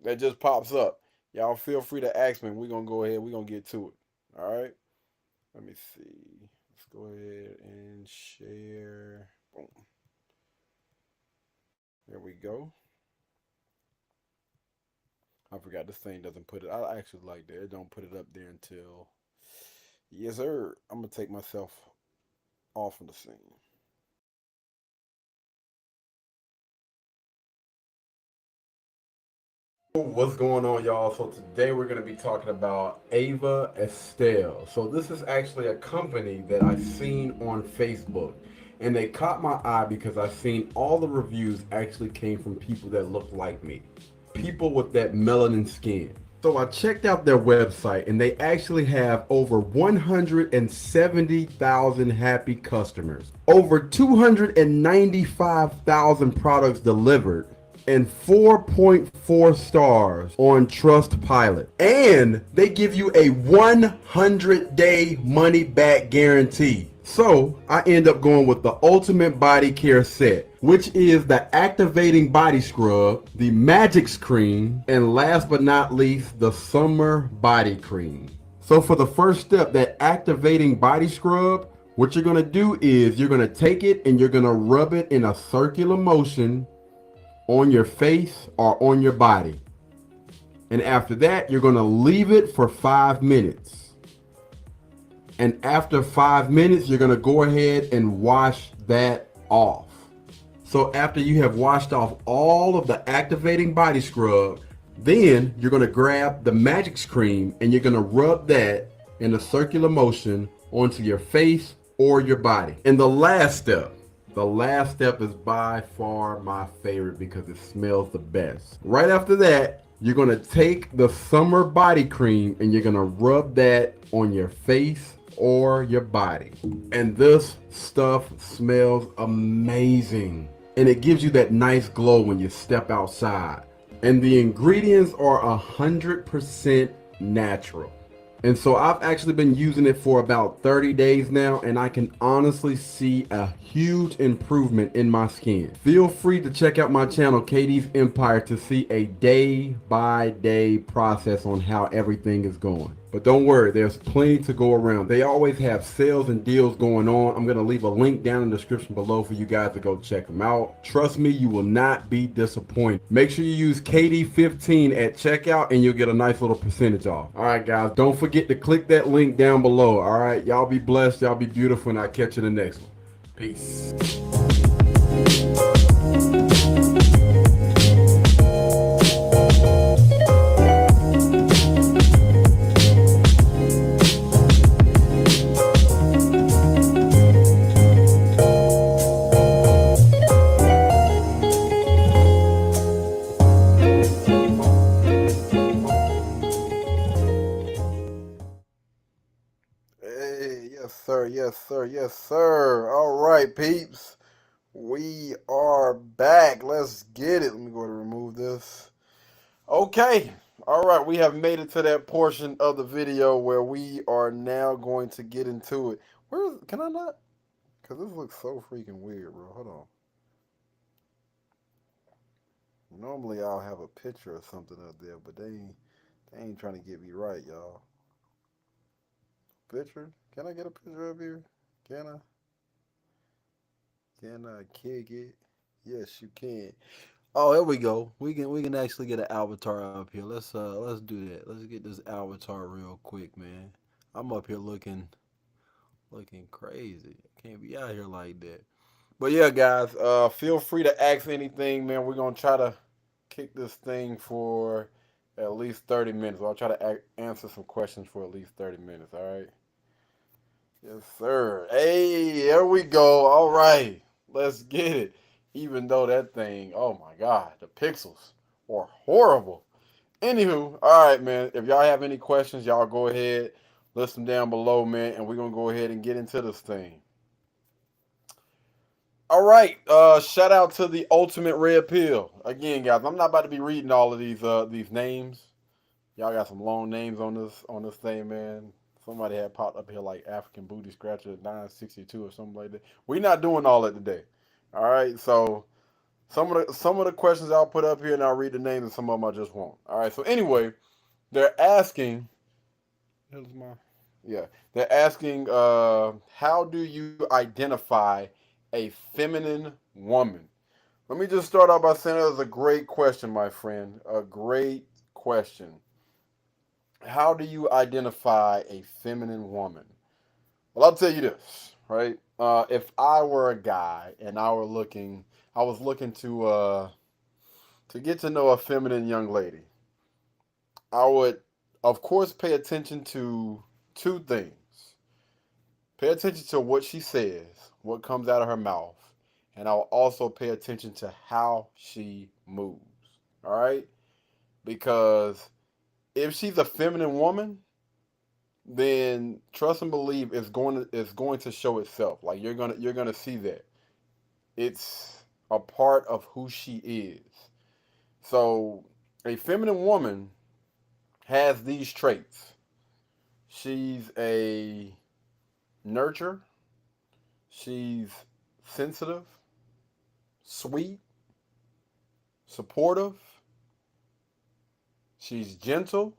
Speaker 2: that just pops up, y'all feel free to ask me. We're gonna go ahead. We're gonna get to it. All right. Let me see. Let's go ahead and share. Boom. There we go. I forgot this thing doesn't put it. I actually like that. It don't put it up there until. Yes, sir. I'm gonna take myself off of the scene.
Speaker 1: What's going on, y'all? So today we're going to be talking about Ava Estelle. So this is actually a company that I seen on Facebook, and they caught my eye because I seen all the reviews actually came from people that look like me, people with that melanin skin. So I checked out their website, and they actually have over 170,000 happy customers, over 295,000 products delivered, and 4.4 stars on Trustpilot. And they give you a 100-day money back guarantee. So I end up going with the Ultimate Body Care Set, which is the activating body scrub, the magic cream, and last but not least, the summer body cream. So for the first step, that activating body scrub, what you're gonna do is you're gonna take it and you're gonna rub it in a circular motion on your face or on your body. And after that, you're gonna leave it for 5 minutes. And after 5 minutes, you're gonna go ahead and wash that off. So after you have washed off all of the activating body scrub, then you're gonna grab the magic cream and you're gonna rub that in a circular motion onto your face or your body. And the last step is by far my favorite because it smells the best. Right after that, you're gonna take the summer body cream and you're gonna rub that on your face or your body. And this stuff smells amazing. And it gives you that nice glow when you step outside. And the ingredients are 100% natural. And so I've actually been using it for about 30 days now, and I can honestly see a huge improvement in my skin. Feel free to check out my channel, KD's Empire, to see a day-by-day process on how everything is going. But don't worry, there's plenty to go around. They always have sales and deals going on. I'm going to leave a link down in the description below for you guys to go check them out. Trust me, you will not be disappointed. Make sure you use KD15 at checkout and you'll get a nice little percentage off. All right, guys, don't forget to click that link down below. All right, y'all be blessed, y'all be beautiful, and I'll catch you in the next one. Peace.
Speaker 2: Hey, yes, sir. Yes, sir. Yes, sir. All right, peeps. We are back. Let's get it. Let me go ahead and remove this. Okay. All right. We have made it to that portion of the video where we are now going to get into it. Can I not? Because this looks so freaking weird, bro. Hold on. Normally I'll have a picture or something up there, but they ain't trying to get me right, y'all. Picture? Can I get a picture up here? Can I? Can I kick it? Yes, you can. Oh, there we go. We can actually get an avatar up here. Let's do that. Let's get this avatar real quick, man. I'm up here looking crazy. I can't be out here like that. But yeah, guys, feel free to ask anything, man. We're gonna try to kick this thing for at least 30 minutes. I'll try to answer some questions for at least 30 minutes. All right. Yes, sir. Hey, there we go. All right. Let's get it. Even though that thing, oh my God, the pixels are horrible. Anywho, all right, man. If y'all have any questions, y'all go ahead, list them down below, man, and we're going to go ahead and get into this thing. All right. Shout out to the Ultimate Red Pill. Again, guys, I'm not about to be reading all of these names. Y'all got some long names on this thing, man. Somebody had popped up here like African Booty Scratcher 962 or something like that. We're not doing all that today. All right, so some of the questions I'll put up here and I'll read the names, and some of them I just won't. All right, so anyway, they're asking. They're asking, how do you identify a feminine woman? Let me just start off by saying that was a great question, my friend. A great question. How do you identify a feminine woman? Well, I'll tell you this, right? If I were a guy and I was looking to get to know a feminine young lady, I would, of course, pay attention to two things. Pay attention to what she says, what comes out of her mouth, and I'll also pay attention to how she moves. All right? Because if she's a feminine woman, then trust and believe it's going to show itself. Like you're gonna see that. It's a part of who she is. So a feminine woman has these traits. She's a nurture. She's sensitive, sweet, supportive. She's gentle.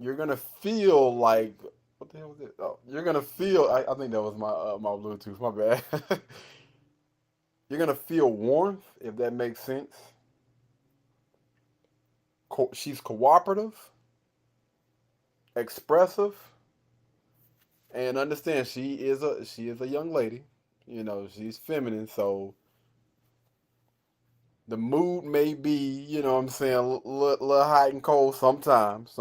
Speaker 2: You're gonna feel like what the hell was it? Oh, you're gonna feel. I think that was my Bluetooth. My bad. You're gonna feel warmth if that makes sense. She's cooperative, expressive, and understand she is a young lady. She's feminine, so the mood may be, what I'm saying, little hot and cold sometimes,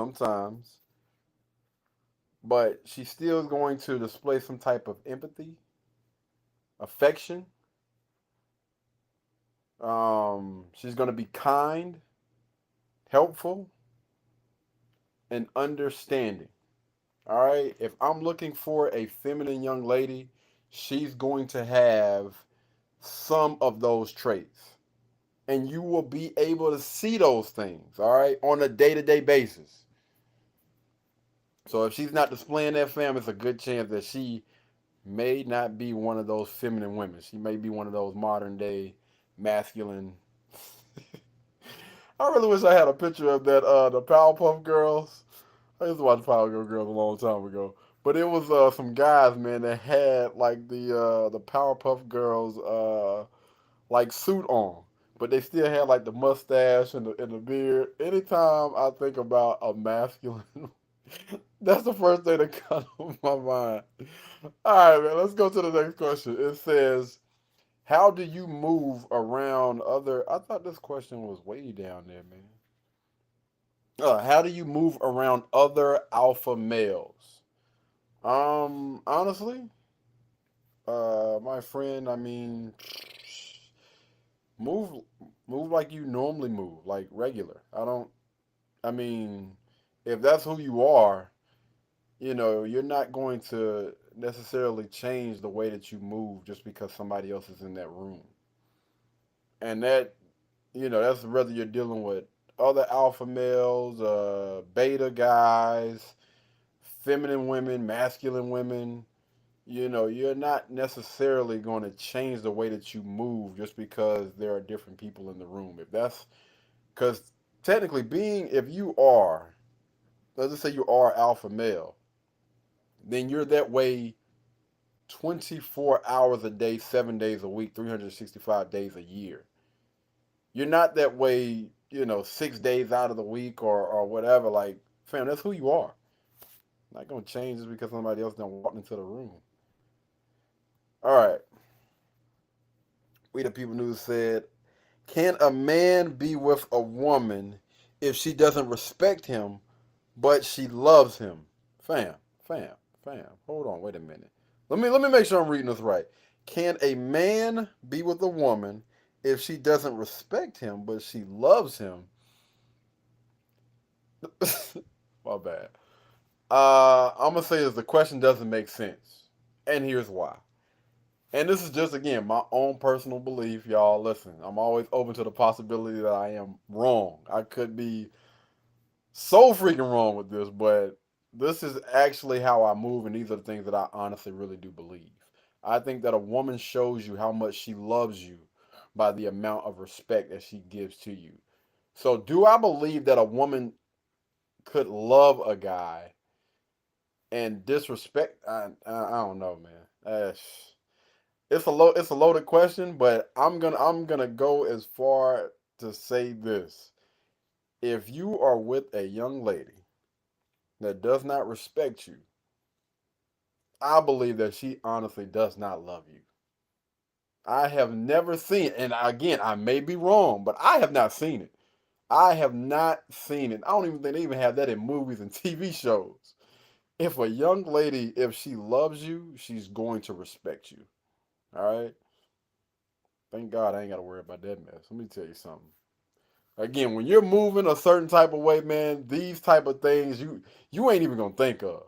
Speaker 2: but she's still going to display some type of empathy, affection. She's going to be kind, helpful, and understanding. All right. If I'm looking for a feminine young lady, she's going to have some of those traits. And you will be able to see those things, all right, on a day-to-day basis. So if she's not displaying that, fam, it's a good chance that she may not be one of those feminine women. She may be one of those modern day masculine. I really wish I had a picture of that the Powerpuff Girls. I used to watch Powerpuff Girls a long time ago. But it was some guys, man, that had like the Powerpuff Girls like suit on. But they still had like the mustache and the beard. Anytime I think about a masculine, that's the first thing that comes to my mind. All right, man, let's go to the next question. It says, how do you move around other? I thought this question was way down there, man. How do you move around other alpha males? Honestly, my friend, I mean, move, move like you normally move, like regular. I mean, if that's who you are, you're not going to necessarily change the way that you move just because somebody else is in that room. And that's whether you're dealing with other alpha males, beta guys, feminine women, masculine women. You're not necessarily going to change the way that you move just because there are different people in the room. If that's because technically, if you are, let's just say you are alpha male, then you're that way 24 hours a day, 7 days a week, 365 days a year. You're not that way, 6 days out of the week or whatever. Like, fam, that's who you are. Not gonna change just because somebody else done walked into the room. All right. We the People News said, can a man be with a woman if she doesn't respect him, but she loves him? Fam, fam, fam. Hold on, wait a minute. Let me make sure I'm reading this right. Can a man be with a woman if she doesn't respect him, but she loves him? My bad. I'm gonna say this: the question doesn't make sense, and here's why. And this is just again my own personal belief, y'all. Listen, I'm always open to the possibility that I am wrong. I could be so freaking wrong with this, but this is actually how I move, and these are the things that I honestly really do believe. I think that a woman shows you how much she loves you by the amount of respect that she gives to you. So, do I believe that a woman could love a guy and disrespect? I don't know, man. It's a loaded question, but I'm gonna go as far to say this: if you are with a young lady that does not respect you, I believe that she honestly does not love you. I have never seen it. And again, I may be wrong, but I have not seen it. I have not seen it. I don't even think they even have that in movies and TV shows. If a young lady, if she loves you, she's going to respect you. All right? Thank God I ain't got to worry about that mess. Let me tell you something. Again, when you're moving a certain type of way, man, these type of things you ain't even gonna think of.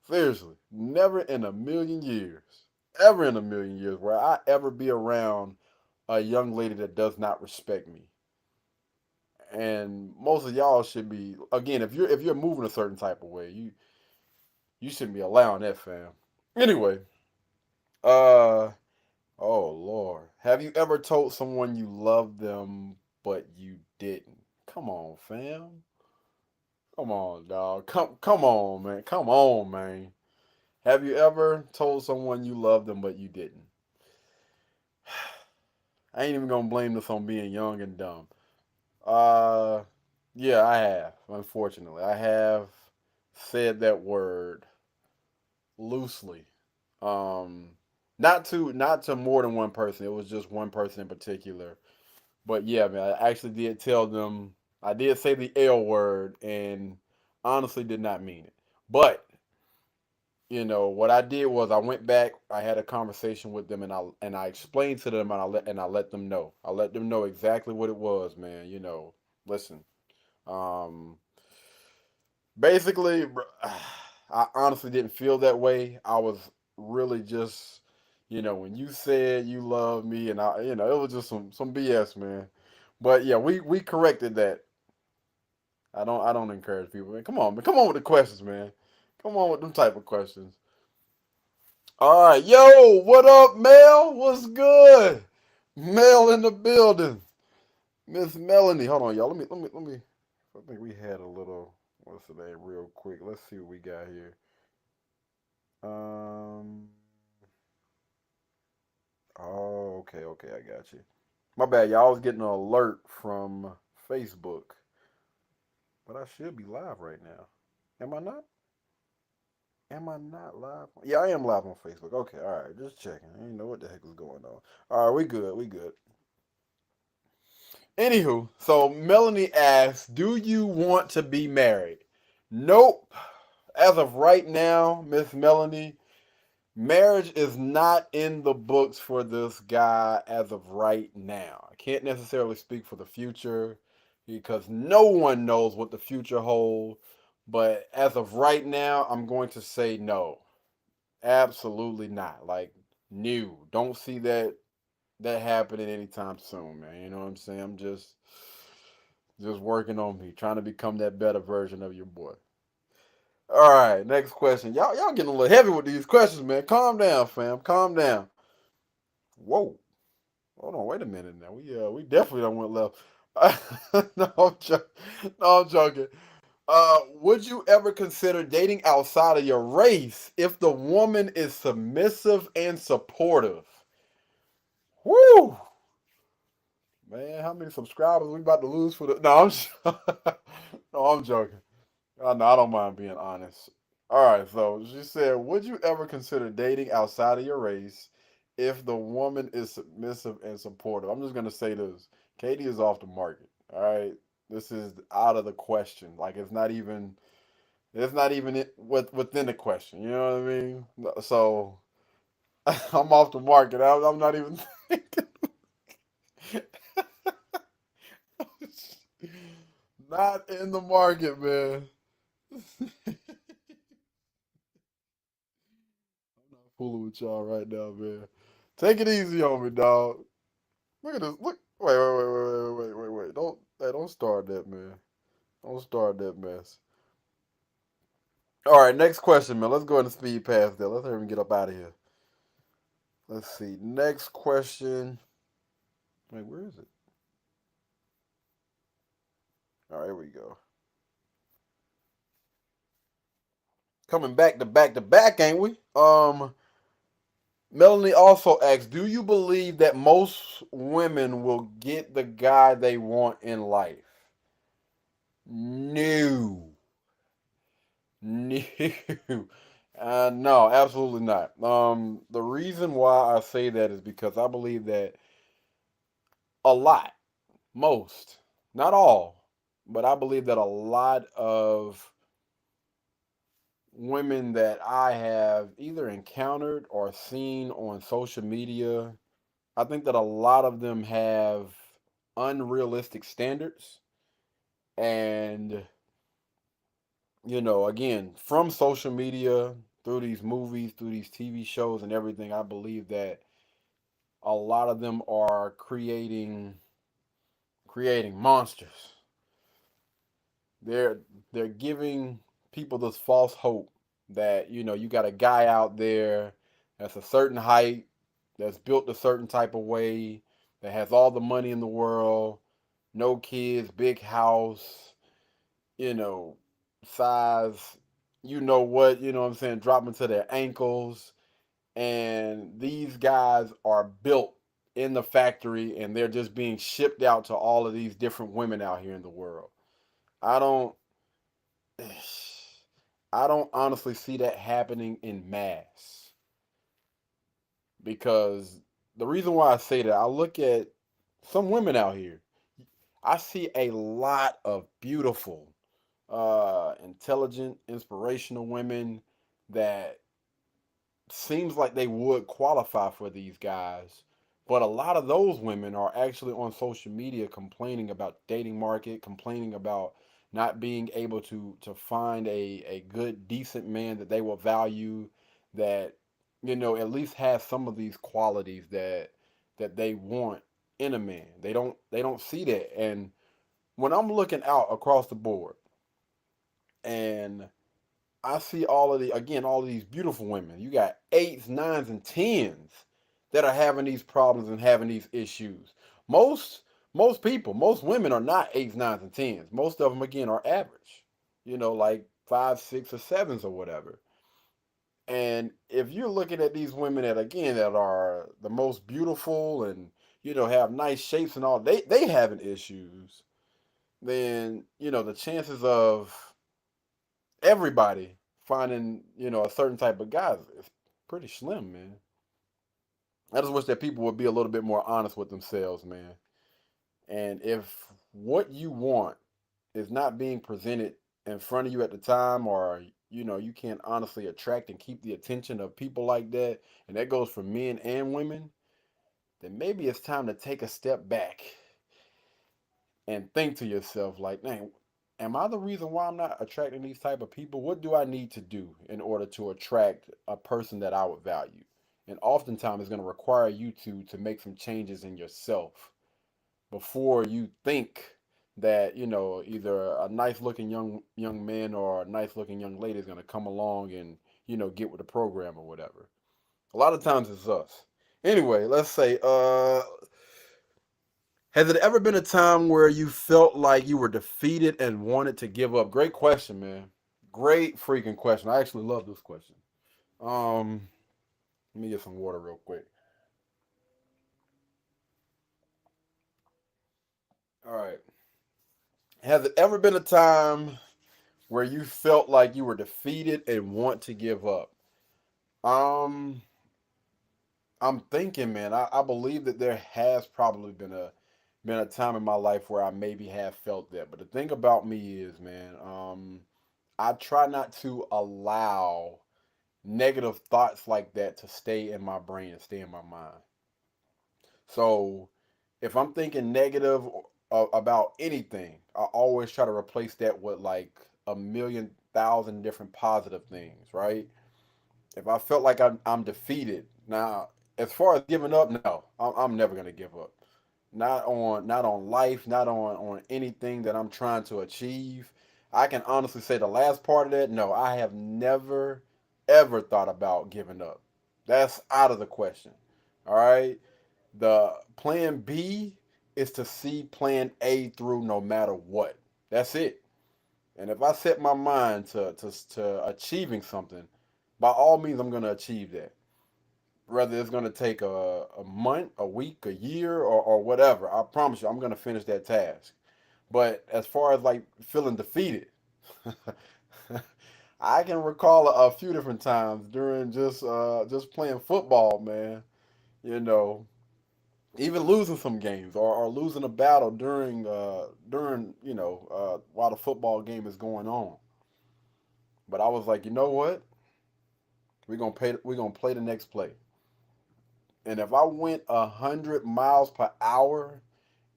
Speaker 2: Seriously, never in a million years, ever in a million years, where I ever be around a young lady that does not respect me. And most of y'all should be, again, if you're moving a certain type of way, you shouldn't be allowing that, fam. Anyway, uh, oh Lord, have you ever told someone you love them but you didn't? Come on, fam. Come on, dog. Come on, man. Come on, man. Have you ever told someone you loved them but you didn't? I ain't even gonna blame this on being young and dumb. Uh, yeah, I have. Unfortunately, I have said that word loosely. Um, not to more than one person. It was just one person in particular. But yeah, man, I actually did tell them. I did say the L word and honestly did not mean it. But what I did was I went back, I had a conversation with them, and I explained to them, and I let them know. I let them know exactly what it was, man. Listen. Um, basically, I honestly didn't feel that way. I was really just, when you said you love me, and it was just some BS, man. But yeah, we corrected that. I don't encourage people, man. Come on, man. Come on with the questions, man. Come on with them type of questions. All right, yo, what up, Mel? What's good? Mel in the building. Miss Melanie, hold on, y'all. Let me. I think we had a little. What's the name, real quick? Let's see what we got here. Um. Oh, okay, I got you. My bad, y'all. I was getting an alert from Facebook, but I should be live right now. Am I not? Am I not live? Yeah, I am live on Facebook. Okay, all right, just checking. I didn't know what the heck was going on. All right, we good. We good. Anywho, so Melanie asks, "Do you want to be married?" Nope. As of right now, Miss Melanie, marriage is not in the books for this guy as of right now. I can't necessarily speak for the future because no one knows what the future holds. But as of right now, I'm going to say no. Absolutely not. Like, new. Don't see that happening anytime soon, man. You know what I'm saying? I'm just working on me, trying to become that better version of your boy. All right, next question. Y'all getting a little heavy with these questions, man. Calm down, fam. Calm down. Whoa. Hold on, wait a minute now. We definitely don't went left. No, no, I'm joking. Would you ever consider dating outside of your race if the woman is submissive and supportive? Woo! Man, how many subscribers we about to lose for the? No, no, I'm joking. No, I don't mind being honest. All right, so she said, would you ever consider dating outside of your race if the woman is submissive and supportive? I'm just gonna say this: Katie is off the market. All right, this is out of the question. Like it's not even within the question. You know what I mean? So I'm off the market. I'm not even thinking. Not in the market, man. I'm not fooling with y'all right now, man. Take it easy on me, dog. Look at this. Look. Wait. Don't start that, man. Don't start that mess. All right, next question, man. Let's go ahead and speed past that. Let's hurry and get up out of here. Let's see. Next question. Wait, where is it? All right, here we go. Coming back to back to back, ain't we? Melanie also asks, do you believe that most women will get the guy they want in life? No. No. No, absolutely not. The reason why I say that is because I believe that a lot, most, not all, but I believe that a lot of women that I have either encountered or seen on social media, I think that a lot of them have unrealistic standards. And, again, from social media, through these movies, through these TV shows and everything, I believe that a lot of them are creating monsters. They're they're giving people this false hope that you got a guy out there that's a certain height, that's built a certain type of way, that has all the money in the world, no kids, big house, you know, size, what I'm saying, dropping to their ankles, and these guys are built in the factory and they're just being shipped out to all of these different women out here in the world. I don't I don't honestly see that happening in mass because the reason why I say that, I look at some women out here. I see a lot of beautiful, intelligent, inspirational women that seems like they would qualify for these guys. But a lot of those women are actually on social media complaining about the dating market, complaining about not being able to find a good, decent man that they will value, that at least has some of these qualities that they want in a man. They don't see that. And when I'm looking out across the board and I see all of these beautiful women. You got eights, nines, and tens that are having these problems and having these issues. Most most women are not eights, nines, and tens. Most of them again are average. Like five, six, or sevens or whatever. And if you're looking at these women that are the most beautiful and have nice shapes and all, they having issues, then the chances of everybody finding a certain type of guy is pretty slim, man. I just wish that people would be a little bit more honest with themselves, man. And if what you want is not being presented in front of you at the time, or you can't honestly attract and keep the attention of people like that, and that goes for men and women, then maybe it's time to take a step back and think to yourself like, dang, am I the reason why I'm not attracting these type of people? What do I need to do in order to attract a person that I would value? And oftentimes it's going to require you to make some changes in yourself before you think that either a nice looking young man or a nice looking young lady is going to come along and get with the program or whatever. A lot of times it's us. Anyway, let's say has it ever been a time where you felt like you were defeated and wanted to give up? Great question, man. Great freaking question. I actually love this question. Let me get some water real quick. All right. Has it ever been a time where you felt like you were defeated and want to give up? Um, I'm thinking, man. I believe that there has probably been a time in my life where I maybe have felt that. But the thing about me is, man, I try not to allow negative thoughts like that to stay in my brain and stay in my mind. So if I'm thinking negative about anything, I always try to replace that with like a million thousand different positive things, right? If I felt like I'm defeated, now as far as giving up, no, I'm never gonna give up. Not on life, not on anything that I'm trying to achieve. I can honestly say the last part of that, no, I have never ever thought about giving up. That's out of the question. All right. The plan B is to see plan A through no matter what. That's it. And if I set my mind to achieving something, by all means I'm gonna achieve that. Whether it's gonna take a month, a week, a year, or whatever, I promise you I'm gonna finish that task. But as far as like feeling defeated, I can recall a few different times during just playing football, man. You know, even losing some games or losing a battle during while the football game is going on. But I was like, you know what? We're gonna play the next play. And if I went 100 miles per hour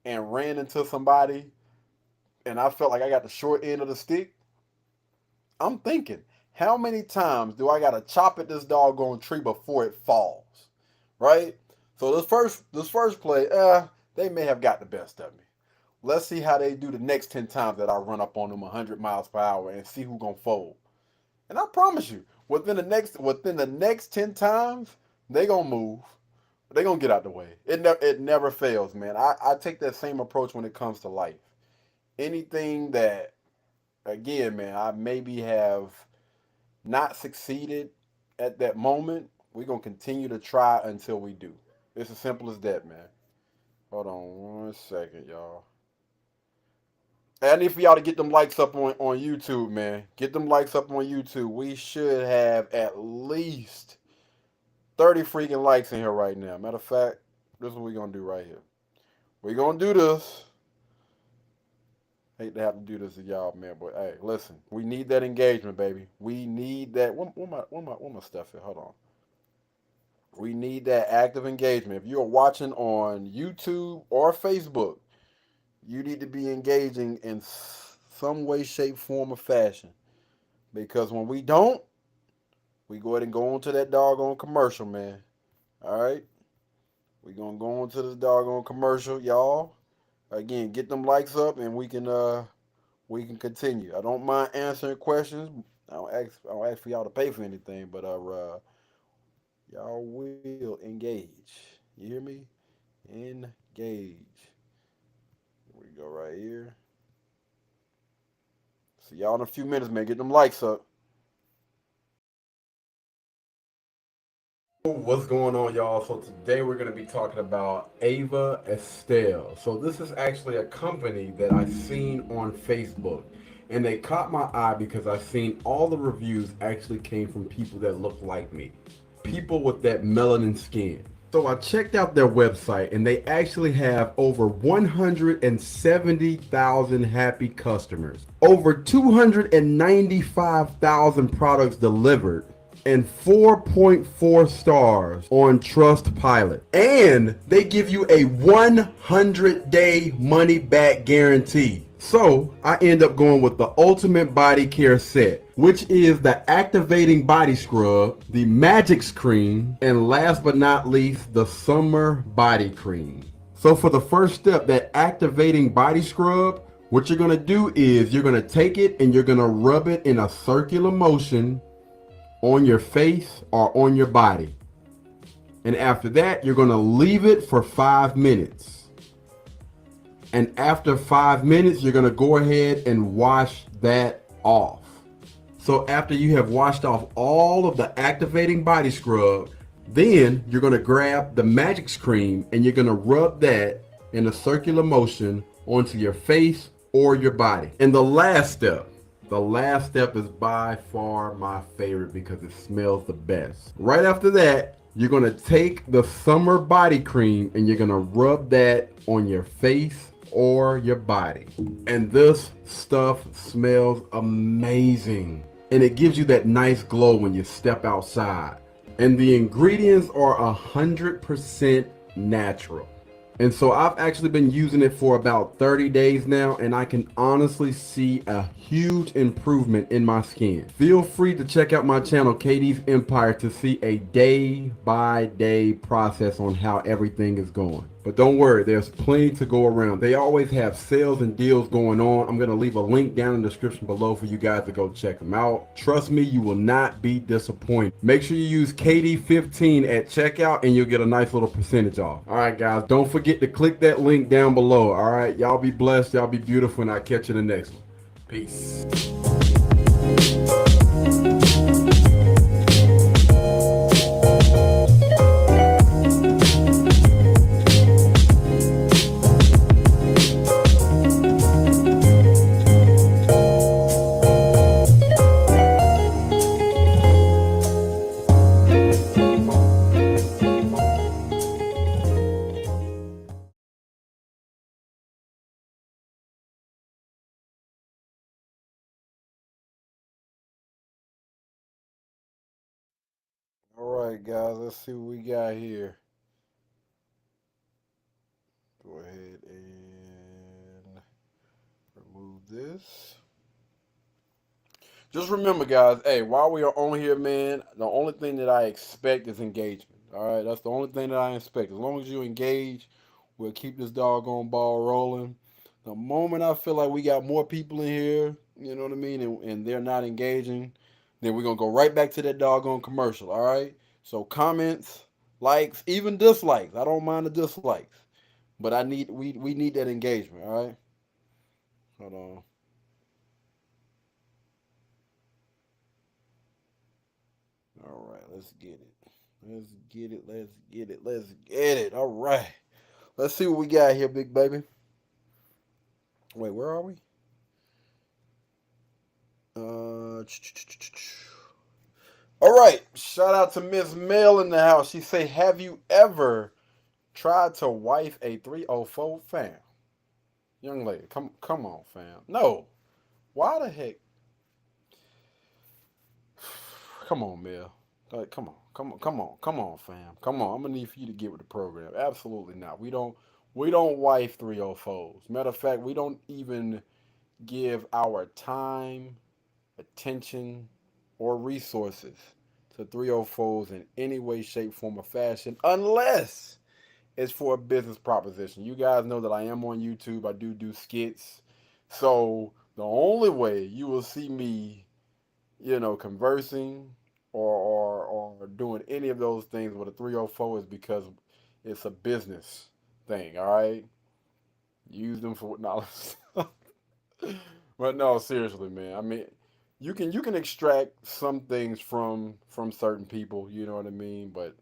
Speaker 2: and ran into somebody and I felt like I got the short end of the stick, I'm thinking, how many times do I gotta chop at this doggone tree before it falls? Right? So this first play, they may have got the best of me. Let's see how they do the next 10 times that I run up on them 100 miles per hour and see who's gonna fold. And I promise you, within the next 10 times, they gonna move. They gonna get out the way. It never fails, man. I take that same approach when it comes to life. Anything that, again, man, I maybe have not succeeded at that moment, we're gonna continue to try until we do. It's as simple as that, man. Hold on 1 second, y'all. I need for y'all to get them likes up on YouTube, man. Get them likes up on YouTube. We should have at least 30 freaking likes in here right now. Matter of fact, this is what we're going to do right here. We're going to do this. Hate to have to do this to y'all, man, but hey, listen. We need that engagement, baby. We need that. What my stuff here? Hold on. We need that active engagement. If you're watching on YouTube or Facebook, you need to be engaging in some way, shape, form, or fashion. Because when we don't, we go ahead and go on to that doggone commercial, man. All right? We're going to go on to this doggone commercial, y'all. Again, get them likes up and we can continue. I don't mind answering questions. I don't ask for y'all to pay for anything, but y'all will engage. You hear me? Engage. We go right here. See y'all in a few minutes, man. Get them likes up.
Speaker 1: What's going on, y'all? So today we're going to be talking about Ava Estelle. So this is actually a company that I seen on Facebook, and they caught my eye because I seen all the reviews actually came from people that look like me, people with that melanin skin. So I checked out their website, and they actually have over 170,000 happy customers, over 295,000 products delivered, and 4.4 stars on Trustpilot. And they give you a 100-day money-back guarantee. So I end up going with the Ultimate Body Care Set, which is the activating body scrub, the magic cream, and last but not least, the summer body cream. So for the first step, that activating body scrub, what you're gonna do is you're gonna take it and you're gonna rub it in a circular motion on your face or on your body. And after that, you're gonna leave it for 5 minutes. And after 5 minutes, you're gonna go ahead and wash that off. So after you have washed off all of the activating body scrub, then you're gonna grab the magic cream and you're gonna rub that in a circular motion onto your face or your body. And the last step is by far my favorite because it smells the best. Right after that, you're gonna take the summer body cream and you're gonna rub that on your face or your body. And this stuff smells amazing. And it gives you that nice glow when you step outside. And the ingredients are 100% natural. And so I've actually been using it for about 30 days now, and I can honestly see a huge improvement in my skin. Feel free to check out my channel, KD's Empire, to see a day-by-day process on how everything is going. But don't worry, there's plenty to go around. They always have sales and deals going on. I'm going to leave a link down in the description below for you guys to go check them out. Trust me, you will not be disappointed. Make sure you use KD15 at checkout and you'll get a nice little percentage off. All right, guys, don't forget to click that link down below. All right, y'all be blessed, y'all be beautiful, and I'll catch you in the next one. Peace.
Speaker 2: All right, guys, let's see what we got here. Go ahead and remove this. Just remember, guys, hey, while we are on here, man, the only thing that I expect is engagement. All right, that's the only thing that I expect. As long as you engage, we'll keep this doggone ball rolling. The moment I feel like we got more people in here, you know what I mean, and they're not engaging, then we're gonna go right back to that doggone commercial. All right. So comments, likes, even dislikes. I don't mind the dislikes, but we need that engagement. All right. Hold on. All right, let's get it. Let's get it. Let's get it. Let's get it. All right. Let's see what we got here, big baby. Wait, where are we? All right. Shout out to Miss Mel in the house. She say, "Have you ever tried to wife a 304 fam?" Young lady, come on, fam. No. Why the heck? Come on, Mel. Like, come on, fam. Come on. I'm gonna need for you to get with the program. Absolutely not. We don't wife 304s. Matter of fact, we don't even give our time, attention, or resources to 304s in any way, shape, form, or fashion, unless it's for a business proposition. You guys know that I am on YouTube. I do skits. So the only way you will see me, conversing or doing any of those things with a 304 is because it's a business thing, all right? Use them for knowledge. But no, seriously, man. I mean, you can extract some things from certain people, you know what I mean? But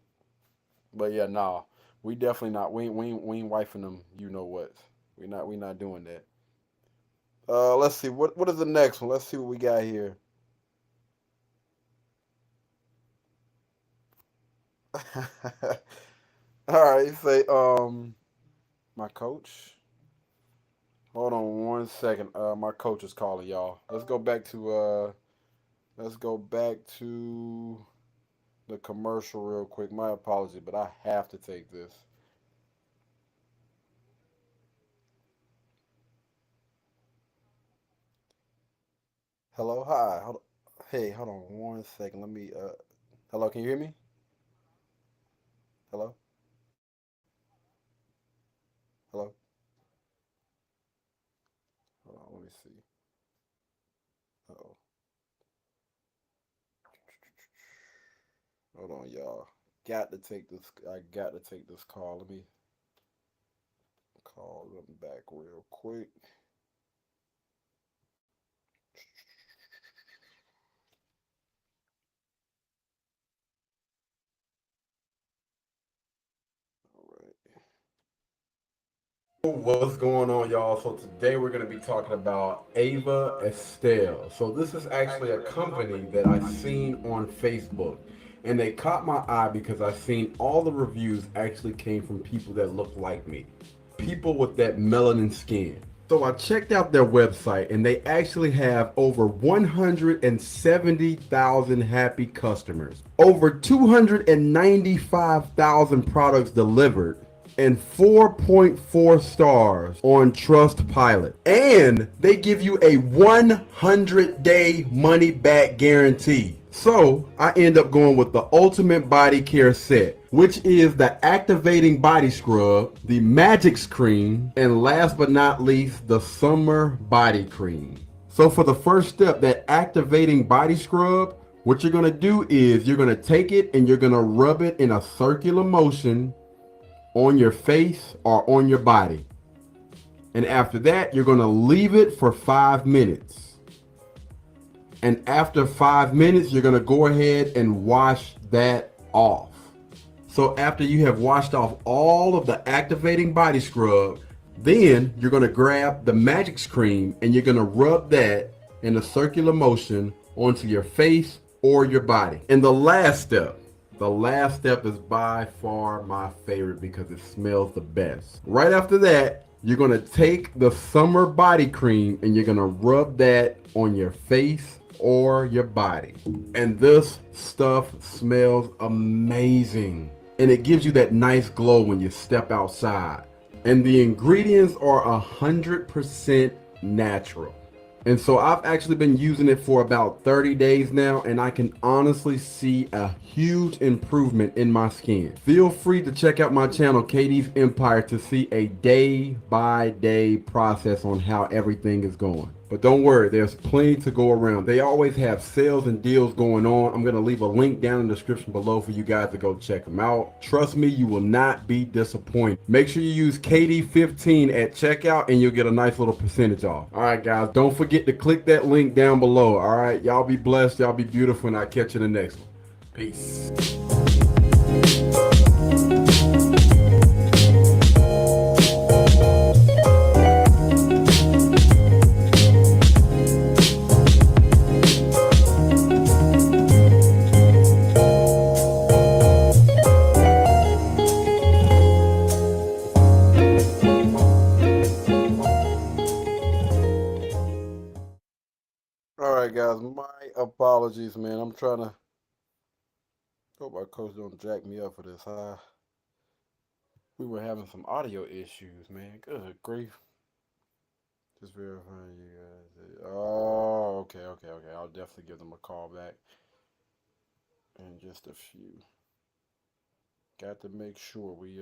Speaker 2: yeah, nah. We definitely not. We ain't wifing them, you know what. We not doing that. Let's see. What is the next one? Let's see what we got here. All right, say my coach. Hold on one second. My coach is calling y'all. Let's go back to the commercial real quick. My apology, but I have to take this. Hello, hi. Hey, hold on one second. Let me hello, can you hear me? Hello? Hello? Hold on, let me see. Uh-oh. Hold on, y'all. Got to take this. I got to take this call. Let me call them back real quick. All right. What's going on, y'all? So today we're going to be talking about Ava Estelle. So this is actually a company that I seen on Facebook, and they caught my eye because I seen all the reviews actually came from people that look like me, people with that melanin skin. So I checked out their website, and they actually have over 170,000 happy customers, over 295,000 products delivered, and 4.4 stars on Trustpilot. And they give you a 100-day money back guarantee. So I end up going with the Ultimate Body Care Set, which is the activating body scrub, the magic cream, and last but not least, the summer body cream. So for the first step, that activating body scrub, what you're gonna do is you're gonna take it and you're gonna rub it in a circular motion on your face or on your body. And after that, you're gonna leave it for 5 minutes. And after 5 minutes, you're gonna go ahead and wash that off. So after you have washed off all of the activating body scrub, then you're gonna grab the magic cream and you're gonna rub that in a circular motion onto your face or your body. And the last step is by far my favorite because it smells the best. Right after that, you're gonna take the summer body cream and you're gonna rub that on your face
Speaker 1: or your body. And this stuff smells amazing. And it gives you that nice glow when you step outside. And the ingredients are 100% natural. And so I've actually been using it for about 30 days now, and I can honestly see a huge improvement in my skin. Feel free to check out my channel, KD's Empire, to see a day-by-day process on how everything is going. But don't worry, there's plenty to go around. They always have sales and deals going on. I'm going to leave a link down in the description below for you guys to go check them out. Trust me, you will not be disappointed. Make sure you use KD15 at checkout and you'll get a nice little percentage off. All right, guys, don't forget to click that link down below. All right, y'all be blessed, y'all be beautiful, and I'll catch you in the next one. Peace.
Speaker 2: All right, guys, my apologies, man. I'm trying to hope my coach don't jack me up for this. We were having some audio issues, man. Good grief. Just verifying you guys. Oh, okay. I'll definitely give them a call back in just a few. Got to make sure we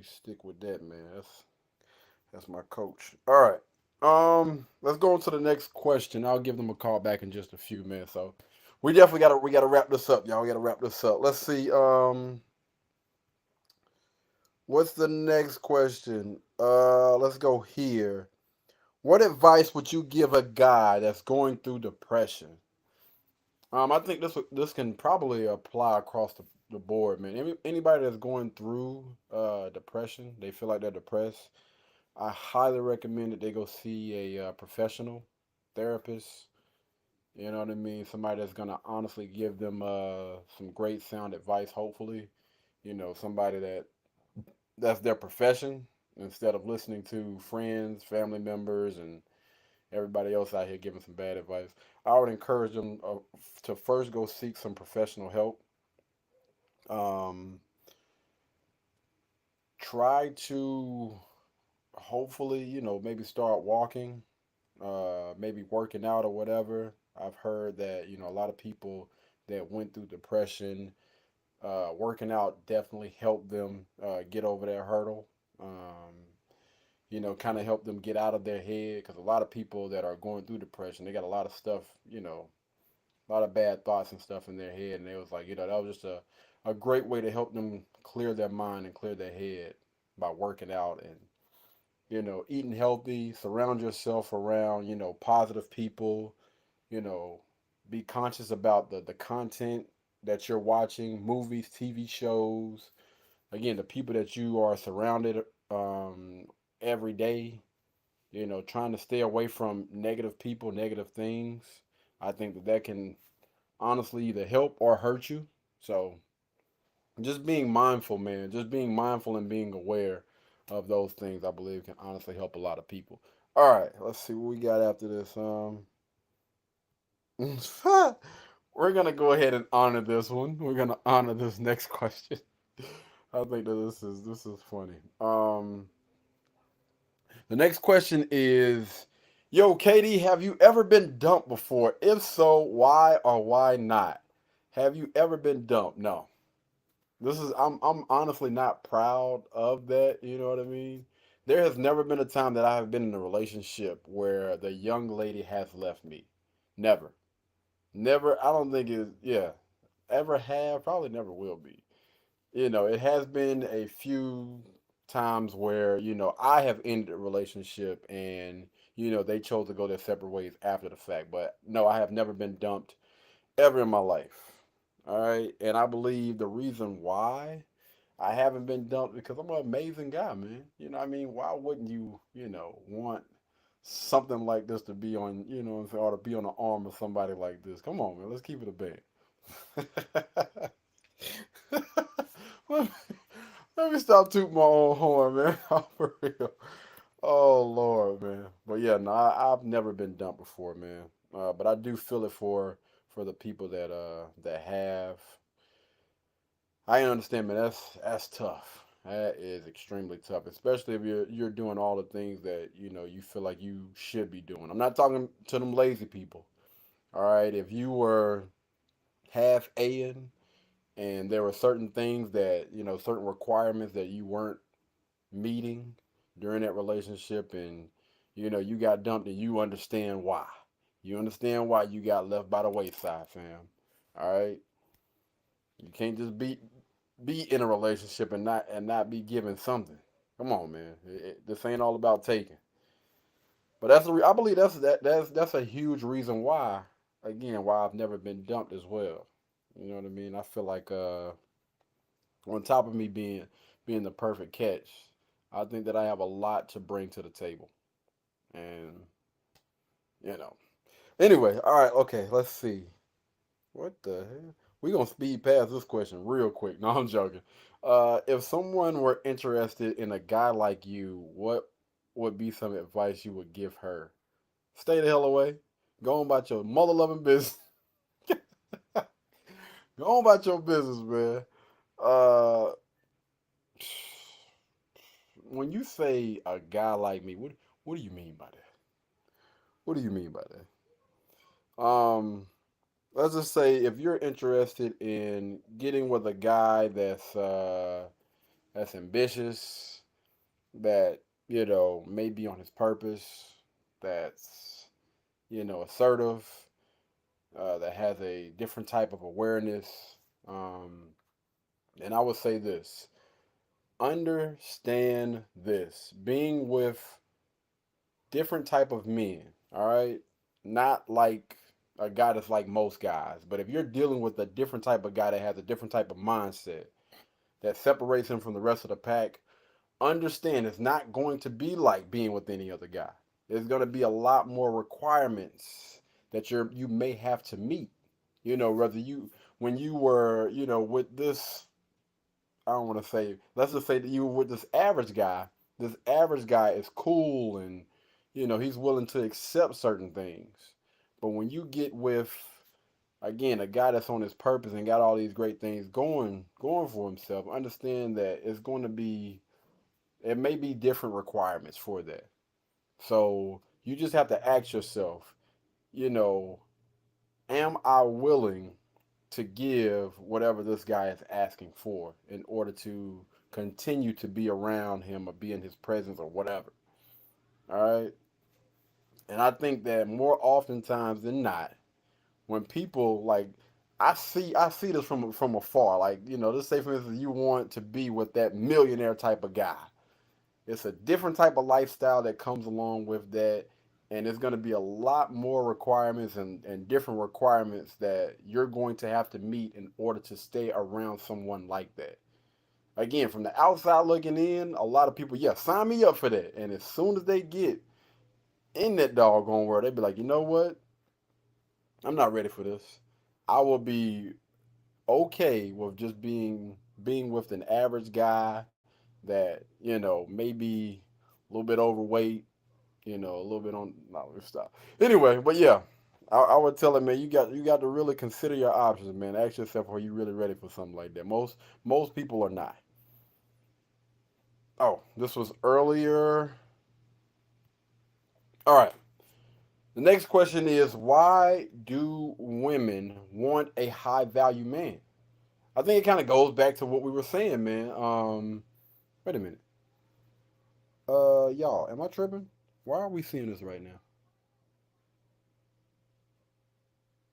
Speaker 2: stick with that, man. That's my coach. All right. Let's go on to the next question. I'll give them a call back in just a few minutes. So we definitely gotta wrap this up, y'all. We gotta wrap this up. Let's see. What's the next question? Let's go here. What advice would you give a guy that's going through depression? I think this can probably apply across the board, man. Anybody that's going through depression, they feel like they're depressed. I highly recommend that they go see a professional therapist. You know what I mean? Somebody that's gonna honestly give them some great sound advice. Hopefully, somebody that's their profession instead of listening to friends, family members, and everybody else out here giving some bad advice. I would encourage them to first go seek some professional help. Um, Try to hopefully, maybe start walking, maybe working out or whatever. I've heard that, a lot of people that went through depression, working out definitely helped them get over that hurdle. Kind of help them get out of their head because a lot of people that are going through depression, they got a lot of stuff, a lot of bad thoughts and stuff in their head. And they was like, that was just a great way to help them clear their mind and clear their head by working out and eating healthy, surround yourself around, positive people, you know, be conscious about the content that you're watching, movies, TV shows. Again, the people that you are surrounded every day, trying to stay away from negative people, negative things. I think that can honestly either help or hurt you. So just being mindful, man, just being mindful and being aware of those things, I believe can honestly help a lot of people. All right, let's see what we got after this. We're gonna go ahead and honor this one. We're gonna honor this next question. I think that this is funny. The next question is, yo, Katie, have you ever been dumped before? If so, why or why not? Have you ever been dumped? No. I'm honestly not proud of that, you know what I mean? There has never been a time that I have been in a relationship where the young lady has left me. Never. Never, I don't think yeah, ever have, probably never will be. It has been a few times where, I have ended a relationship and, they chose to go their separate ways after the fact. But no, I have never been dumped ever in my life. All right. And I believe the reason why I haven't been dumped because I'm an amazing guy, man. You know what I mean? Why wouldn't you, want something like this to be on, or to be on the arm of somebody like this? Come on, man. Let's keep it a band. let, me, let me stop tooting my own horn, man. For real. Oh, Lord, man. But yeah, no, I've never been dumped before, man. But I do feel it for the people that have. I understand, man. That's tough. That is extremely tough, especially if you're doing all the things that you feel like you should be doing. I'm not talking to them lazy people. All right, if you were half Aing and there were certain things that certain requirements that you weren't meeting during that relationship, and you got dumped, and you understand why. You understand why you got left by the wayside, fam. All right, you can't just be in a relationship and not be given something. Come on, man. This ain't all about taking. But I believe that's a huge reason why. Again, why I've never been dumped as well. You know what I mean? I feel like on top of me being the perfect catch, I think that I have a lot to bring to the table. And you know. Anyway, all right, okay, let's see. What the hell? We gonna speed past this question real quick. No, I'm joking. If someone were interested in a guy like you, what would be some advice you would give her? Stay the hell away. Go on about your mother loving business. Go on about your business, man. Uh, when you say a guy like me, what do you mean by that? What do you mean by that? Let's just say if you're interested in getting with a guy that's ambitious, that may be on his purpose, that's assertive, that has a different type of awareness. And I would say this: understand this. Being with different type of men, all right? Not like a guy that's like most guys, but if you're dealing with a different type of guy that has a different type of mindset that separates him from the rest of the pack, understand it's not going to be like being with any other guy. There's going to be a lot more requirements that you may have to meet. Whether you when you were, with this, I don't want to say, let's just say that you were with this average guy. This average guy is cool and, he's willing to accept certain things. But when you get with, again, a guy that's on his purpose and got all these great things going for himself, understand that it may be different requirements for that. So you just have to ask yourself, you know, am I willing to give whatever this guy is asking for in order to continue to be around him or be in his presence or whatever. All right. And I think that more oftentimes than not, when people like I see this from afar. Like, let's say for instance you want to be with that millionaire type of guy. It's a different type of lifestyle that comes along with that. And there's going to be a lot more requirements and different requirements that you're going to have to meet in order to stay around someone like that. Again, from the outside looking in, a lot of people, yeah, sign me up for that. And as soon as they get in that doggone world, they be like, you know what? I'm not ready for this. I will be okay with just being with an average guy that, maybe a little bit overweight, a little bit on no stop. Anyway, but yeah, I would tell him, man, you got to really consider your options, man. Ask yourself, are you really ready for something like that? Most people are not. Oh, this was earlier. All right. The next question is, why do women want a high value man? I think it kind of goes back to what we were saying, man. Wait a minute. Y'all, am I tripping? Why are we seeing this right now?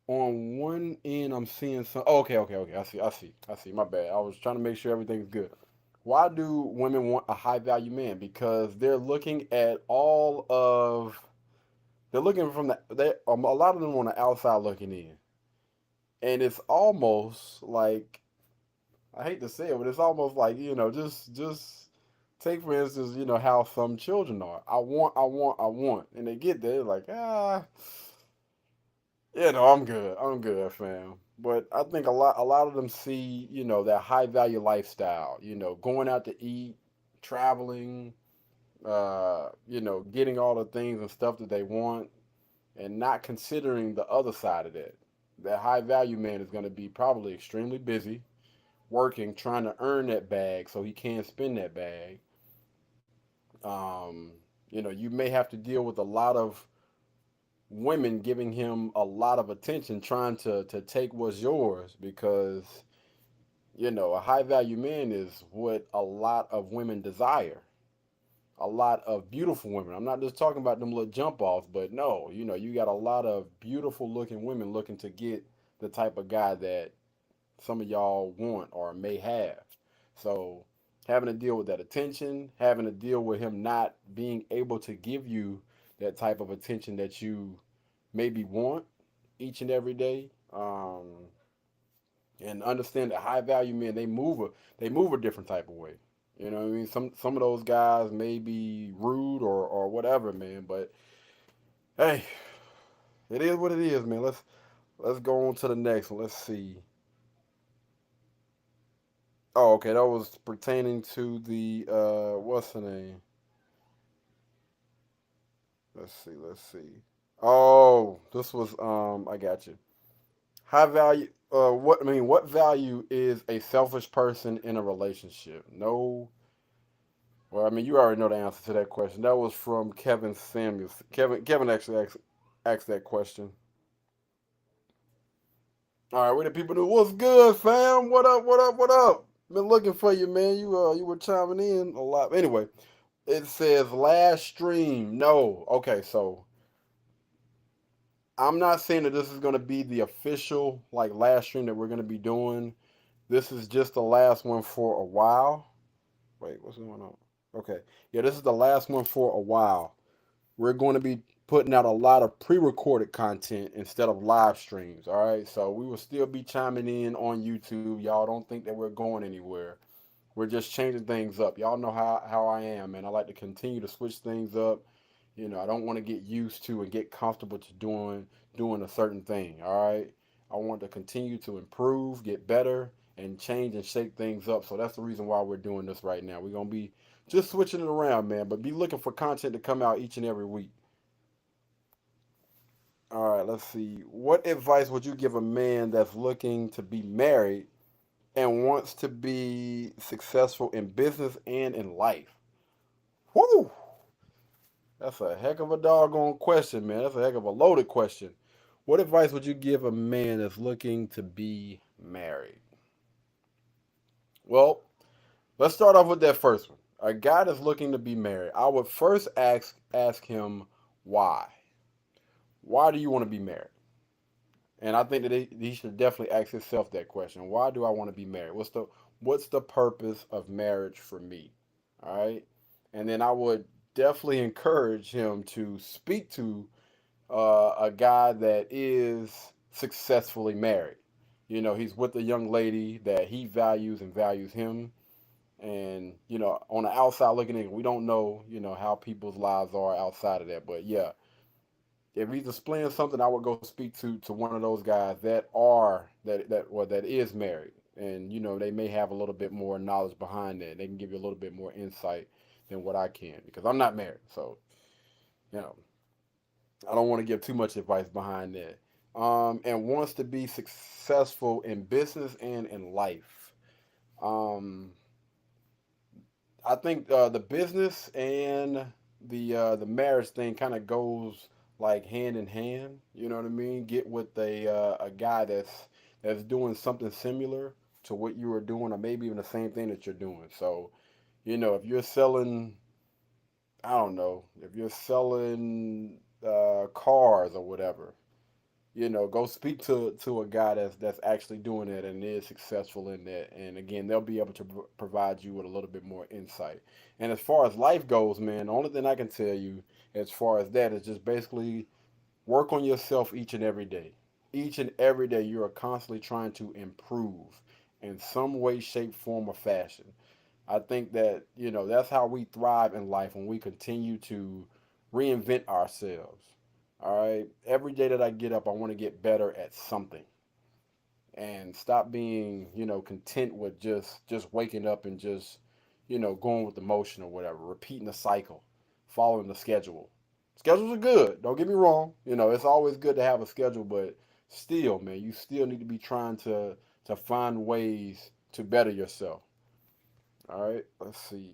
Speaker 2: On one end, I'm seeing some. Oh, okay. I see. My bad. I was trying to make sure everything's good. Why do women want a high value man? Because they're looking at all of. They're looking from the. A lot of them on the outside looking in, and it's almost like, I hate to say it, but it's almost like, just take for instance, how some children are. I want, and they get there like, I'm good, fam. But I think a lot of them see, that high value lifestyle, going out to eat, traveling, getting all the things and stuff that they want. and not considering the other side of that. That high value man is going to be probably extremely busy working, trying to earn that bag so he can spend that bag. Um, you may have to deal with a lot of women giving him a lot of attention, trying to take what's yours because, a high value man is what a lot of women desire. A lot of beautiful women. I'm not just talking about them little jump offs, but no, you got a lot of beautiful looking women looking to get the type of guy that some of y'all want or may have. So having to deal with that attention, having to deal with him not being able to give you that type of attention that you maybe want each and every day. And understand that high value men they move a different type of way. You know what I mean? Some of those guys may be rude or whatever, man. But hey, it is what it is, man. Let's go on to the next one. Let's see. Oh, okay, that was pertaining to the what's the name? Let's see. Oh, this was I got you. High value what value is a selfish person in a relationship? No. Well, I mean, you already know the answer to that question. That was from Kevin Samuels. Kevin actually asked that question. All right, what the people do? What's good, fam? What up? What up? What up? Been looking for you, man. You were chiming in a lot. Anyway, it says last stream. No. Okay, so I'm not saying that this is gonna be the official like last stream that we're gonna be doing. This is just the last one for a while. Wait, what's going on? Okay. Yeah, this is the last one for a while. We're going to be putting out a lot of pre-recorded content instead of live streams. All right, so we will still be chiming in on YouTube. Y'all don't think that we're going anywhere. We're just changing things up. Y'all know how I am, man. I like to continue to switch things up. I don't want to get used to and get comfortable to doing a certain thing. All right, I want to continue to improve, get better, and change and shake things up. So that's the reason why we're doing this right now. We're gonna be just switching it around, man. But be looking for content to come out each and every week. All right, let's see. What advice would you give a man that's looking to be married and wants to be successful in business and in life? Whoo! That's a heck of a doggone question, man. That's a heck of a loaded question. What advice would you give a man that's looking to be married? Well, let's start off with that first one. A guy that's looking to be married. I would first ask him why. Why do you want to be married? And I think that he should definitely ask himself that question. Why do I want to be married? What's the purpose of marriage for me? All right. And then I would definitely encourage him to speak to a guy that is successfully married. He's with a young lady that he values and values him. And, on the outside looking in, we don't know, how people's lives are outside of that. But yeah, if he's displaying something, I would go speak to one of those guys that is married, and they may have a little bit more knowledge behind that. They can give you a little bit more insight than what I can because I'm not married, so you know I don't want to give too much advice behind that. And wants to be successful in business and in life. Um, I think the business and the marriage thing kind of goes like hand in hand. You know what I mean? Get with a guy that's doing something similar to what you are doing, or maybe even the same thing that you're doing. So, if you're selling, I don't know, if you're selling cars or whatever, go speak to a guy that's actually doing it and is successful in that. And again, they'll be able to provide you with a little bit more insight. And as far as life goes, man, the only thing I can tell you as far as that is just basically work on yourself each and every day. Each and every day, you are constantly trying to improve in some way, shape, form, or fashion. I think that, that's how we thrive in life when we continue to reinvent ourselves. All right. Every day that I get up, I want to get better at something and stop being, content with just waking up and just, going with the motion or whatever, repeating the cycle, following the schedule. Schedules are good. Don't get me wrong. You know, it's always good to have a schedule, but still, man, you still need to be trying to find ways to better yourself. All right, let's see.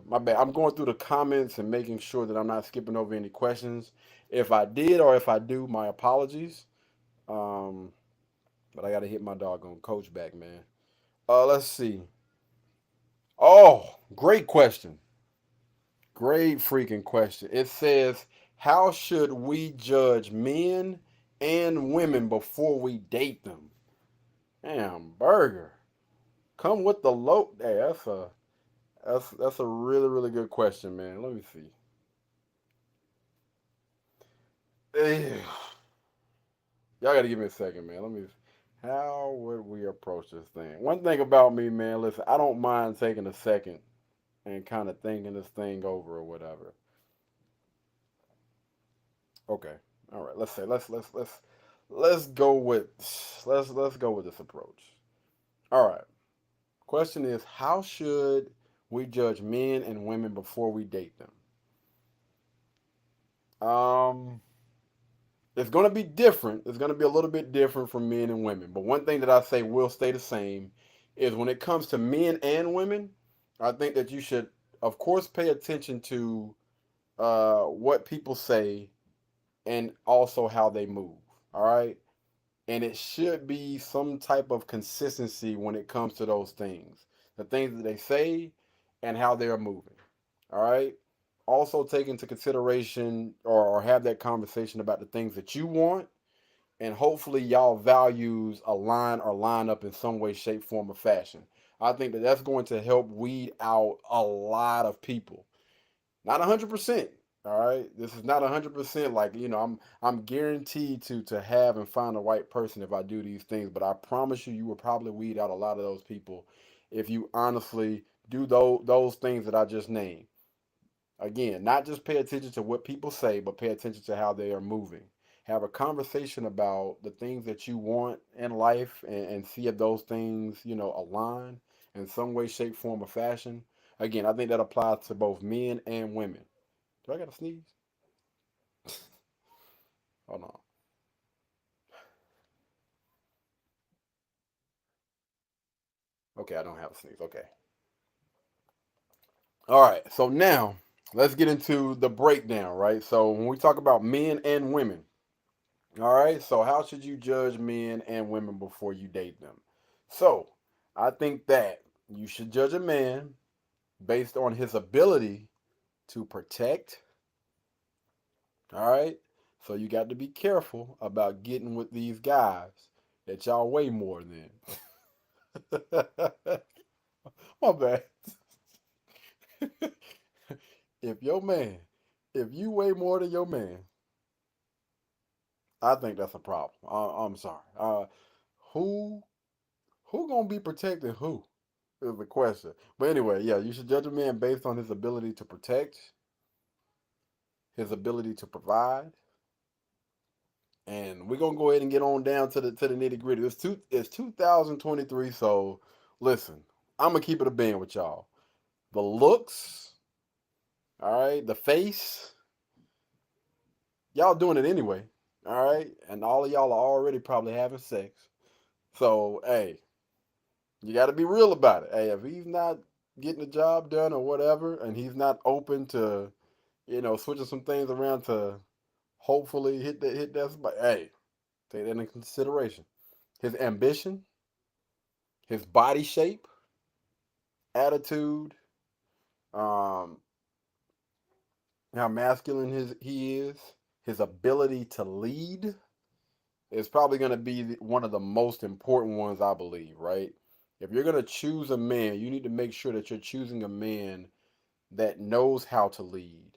Speaker 2: My bad. I'm going through the comments and making sure that I'm not skipping over any questions. If I did or if I do, my apologies. Um, but I got to hit my doggone coach back, man. Let's see. Oh, great question. Great freaking question. It says, how should we judge men and women before we date them? Damn, burger. Come with the low. Hey, that's a really, really good question, man. Let me see. Eh, y'all gotta give me a second, man. Let me. How would we approach this thing? One thing about me, man, listen, I don't mind taking a second and kind of thinking this thing over or whatever. Okay. All right. Let's say let's go with let's go with this approach. All right. Question is, how should we judge men and women before we date them? Um, it's going to be different. It's going to be a little bit different from men and women. But one thing that I say will stay the same is when it comes to men and women, I think that you should, of course, pay attention to what people say and also how they move. All right. And it should be some type of consistency when it comes to those things, the things that they say and how they're moving. All right. Also take into consideration or have that conversation about the things that you want, and hopefully y'all values align or line up in some way, shape, form, or fashion. I think that that's going to help weed out a lot of people. Not 100%. All right, this is not 100%. Like, you know, I'm guaranteed to have and find the right person if I do these things. But I promise you, you will probably weed out a lot of those people if you honestly do those things that I just named. Again, not just pay attention to what people say, but pay attention to how they are moving. Have a conversation about the things that you want in life, and see if those things, you know, align in some way, shape, form, or fashion. Again, I think that applies to both men and women. Do I got to sneeze? Hold on. Okay, I don't have a sneeze. Okay. All right. So now let's get into the breakdown, right? So when we talk about men and women, all right. So how should you judge men and women before you date them? So I think that you should judge a man based on his ability to protect. All right. So you got to be careful about getting with these guys that y'all weigh more than. My bad. if your man, if you weigh more than your man, I think that's a problem. I'm sorry. Who who gonna be protecting who is the question. But anyway, yeah, you should judge a man based on his ability to protect, his ability to provide, and we're gonna go ahead and get on down to the nitty gritty. It's 2023, so listen, I'm gonna keep it a band with y'all. The looks, all right, the face, y'all doing it anyway, all right, and all of y'all are already probably having sex. So hey, you got to be real about it. Hey, if he's not getting the job done or whatever, and he's not open to, you know, switching some things around to hopefully hit that spot, hey, take that into consideration. His ambition, his body shape, attitude, um, how masculine he is, his ability to lead is probably going to be one of the most important ones, I believe, right? If you're going to choose a man, you need to make sure that you're choosing a man that knows how to lead.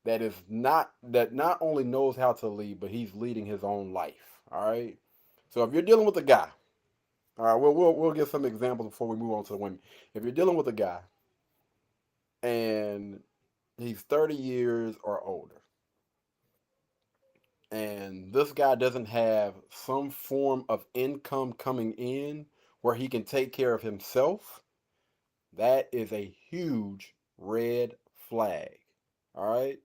Speaker 2: That not only knows how to lead, but he's leading his own life. All right. So if you're dealing with a guy, all right, we'll give some examples before we move on to the women. If you're dealing with a guy and he's 30 years or older, and this guy doesn't have some form of income coming in where he can take care of himself, that is a huge red flag. All right.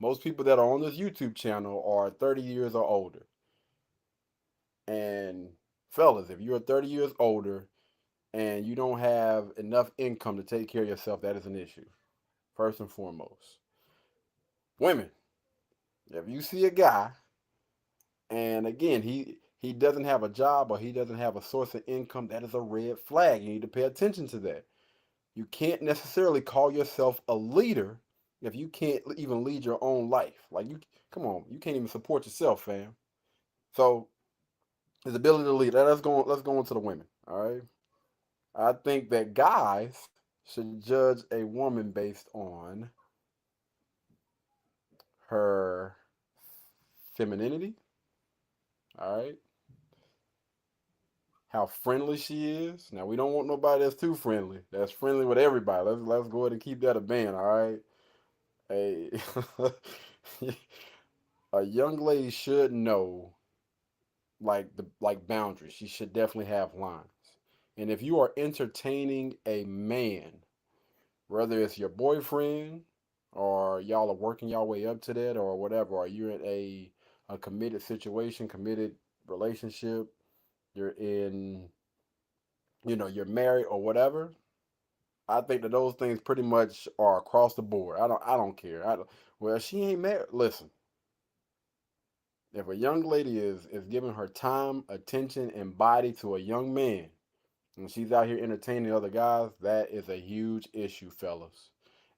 Speaker 2: Most people that are on this YouTube channel are 30 years or older. And fellas, if you're 30 years older and you don't have enough income to take care of yourself, that is an issue. First and foremost. Women, if you see a guy and again he doesn't have a job or he doesn't have a source of income, that is a red flag. You need to pay attention to that. You can't necessarily call yourself a leader if you can't even lead your own life. Like you, come on, you can't even support yourself, fam. So his ability to lead. Let's go. Let's go into the women. All right. I think that guys should judge a woman based on her femininity. All right. How friendly she is. Now we don't want nobody that's too friendly. That's friendly with everybody. Let's go ahead and keep that a band. All right. A a young lady should know like boundaries. She should definitely have lines. And if you are entertaining a man, whether it's your boyfriend or y'all are working y'all way up to that or whatever, or you're in a committed situation, committed relationship, you're in, you're married or whatever. I think that those things pretty much are across the board. I don't care. Well, she ain't married. Listen, if a young lady is giving her time, attention, and body to a young man, and she's out here entertaining other guys, that is a huge issue, fellas.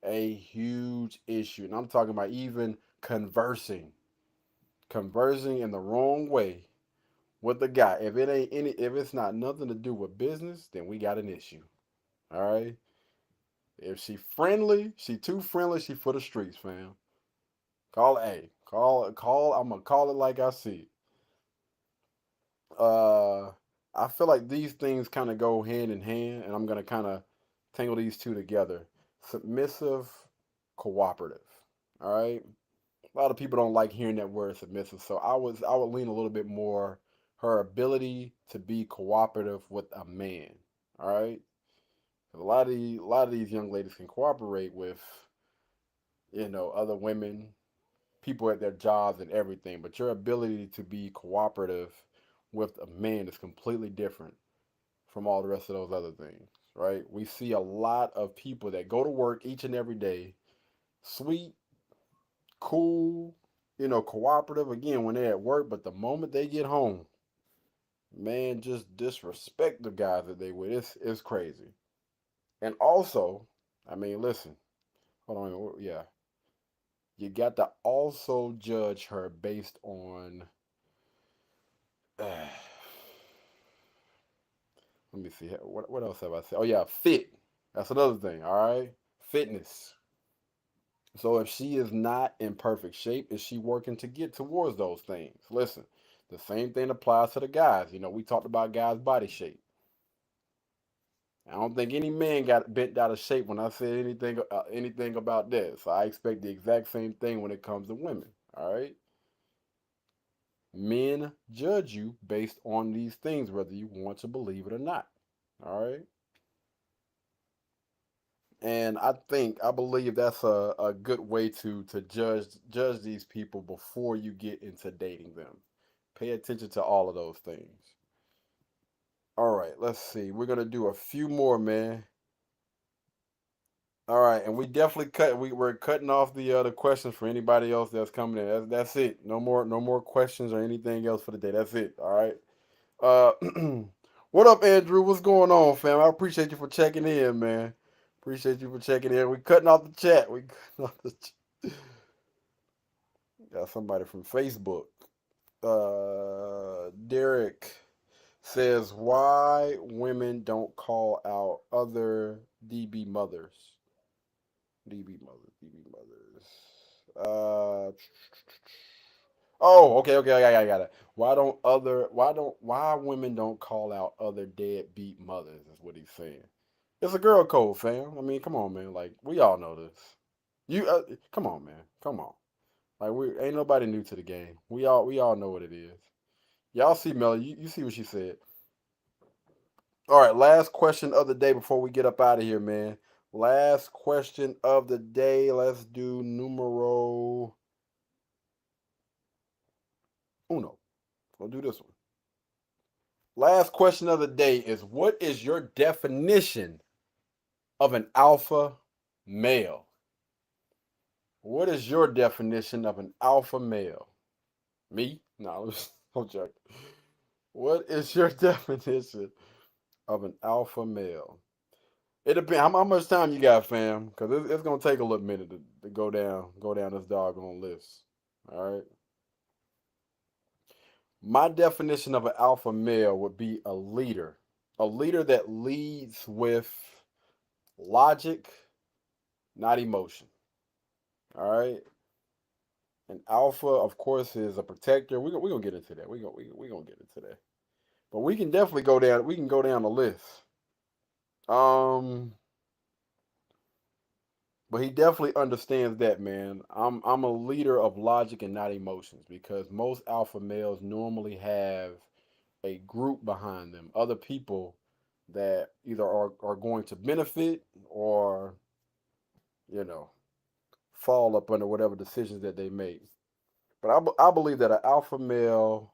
Speaker 2: A huge issue. And I'm talking about even conversing. Conversing in the wrong way with the guy. If it's not nothing to do with business, then we got an issue. All right? If she friendly, she too friendly, she for the streets, fam. Call it A. I'm gonna call it like I see it. I feel like these things kind of go hand in hand, and I'm gonna kind of tangle these two together. Submissive, cooperative. All right. A lot of people don't like hearing that word submissive, so I would lean a little bit more her ability to be cooperative with a man. All right. A lot of these young ladies can cooperate with other women, people at their jobs and everything, but your ability to be cooperative with a man is completely different from all the rest of those other things, right? We see a lot of people that go to work each and every day, sweet, cool, cooperative again when they're at work, but the moment they get home, man, just disrespect the guys that they with. It's crazy. And also, I mean, listen, hold on, yeah, you got to also judge her based on. Let me see. What else have I said? Oh yeah, fit. That's another thing. All right, fitness. So if she is not in perfect shape, is she working to get towards those things? Listen, the same thing applies to the guys. We talked about guys' body shape. I don't think any man got bent out of shape when I said anything about that. So I expect the exact same thing when it comes to women. All right. Men judge you based on these things, whether you want to believe it or not. All right. And I believe that's a good way to judge these people before you get into dating them. Pay attention to all of those things. All right, let's see. We're gonna do a few more, man. All right, and we definitely we're cutting off the questions for anybody else that's coming in. That's it. No more questions or anything else for the day. That's it. All right. Uh, what up, Andrew? What's going on, fam? I appreciate you for checking in, man. Appreciate you for checking in. We cutting off the chat. We cutting off the got somebody from Facebook. Derek says why women don't call out other DB mothers. DB mothers. DB mothers. Oh, okay, I got it. Why women don't call out other deadbeat mothers is what he's saying. It's a girl code, fam. I mean, come on, man. Like we all know this. Come on, man. Come on. Like we ain't nobody new to the game. We all know what it is. Y'all see Melly, you see what she said. All right, last question of the day before we get up out of here, man. Last question of the day. Let's do numero Uno. We'll do this one. Last question of the day is, what is your definition of an alpha male? What is your definition of an alpha male? Me? No, I'm joking. What is your definition of an alpha male? It depends how much time you got, fam, because it's gonna take a little minute to go down this doggone list. All right. My definition of an alpha male would be a leader that leads with logic, not emotion. All right. An alpha, of course, is a protector. We're gonna get into that. We're gonna get into that. But we can definitely go down. We can go down the list. But he definitely understands that, man. I'm a leader of logic and not emotions, because most alpha males normally have a group behind them, other people that either are going to benefit or, you know, fall up under whatever decisions that they make. But I believe that an alpha male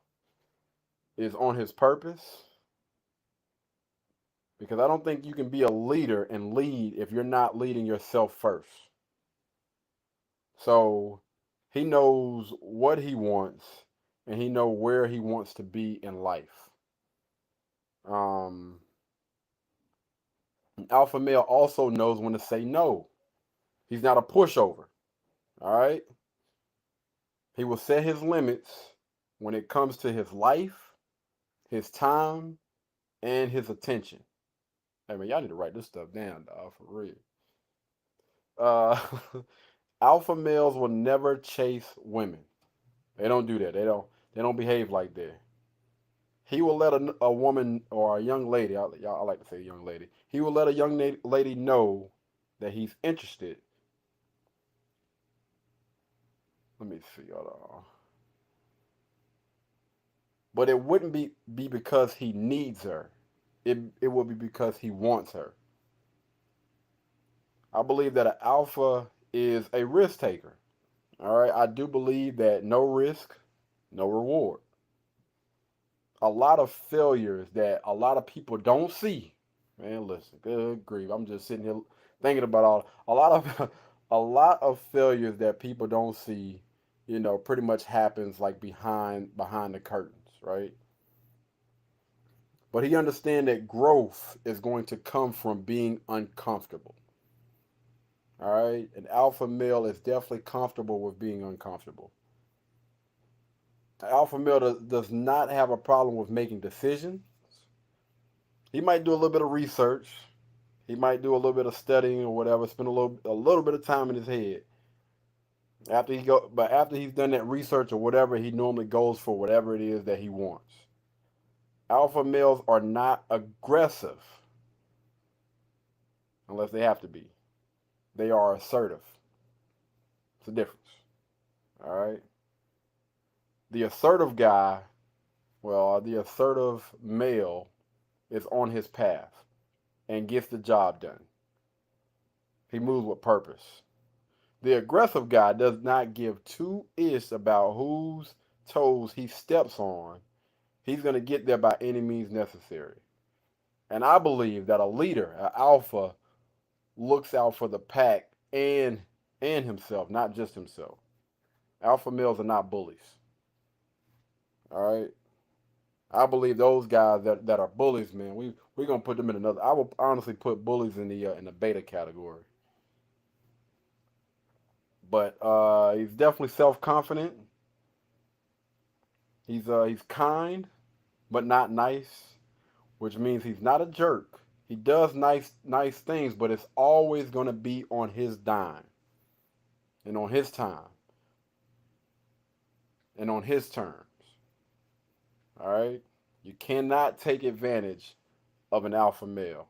Speaker 2: is on his purpose, because I don't think you can be a leader and lead if you're not leading yourself first. So he knows what he wants, and he knows where he wants to be in life. An alpha male also knows when to say no. He's not a pushover. All right. He will set his limits when it comes to his life, his time, and his attention. Hey man, y'all need to write this stuff down, dog, for real. Alpha males will never chase women. They don't do that. They don't behave like that. He will let a woman or a young lady, I like to say young lady, he will let a young lady know that he's interested. Let me see. But it wouldn't be because he needs her. It will be because he wants her. I believe that an alpha is a risk taker. All right. I do believe that no risk, no reward. A lot of failures that a lot of people don't see. Man, listen, good grief. I'm just sitting here thinking about a lot of failures that people don't see, pretty much happens like behind the curtains, right? But he understands that growth is going to come from being uncomfortable. All right? An alpha male is definitely comfortable with being uncomfortable. An alpha male does not have a problem with making decisions. He might do a little bit of research. He might do a little bit of studying or whatever, spend a little bit of time in his head. After he's done that research or whatever, he normally goes for whatever it is that he wants. Alpha males are not aggressive unless they have to be. They are assertive. It's a difference. All right. The assertive guy, the assertive male is on his path and gets the job done. He moves with purpose. The aggressive guy does not give two ish about whose toes he steps on. He's going to get there by any means necessary. And I believe that a leader, an alpha, looks out for the pack and himself, not just himself. Alpha males are not bullies. All right. I believe those guys that are bullies, man, we're gonna put them in another. I will honestly put bullies in the beta category. But he's definitely self-confident. He's kind, but not nice, which means he's not a jerk. He does nice things, but it's always gonna be on his dime, and on his time, and on his terms. All right. You cannot take advantage of an alpha male.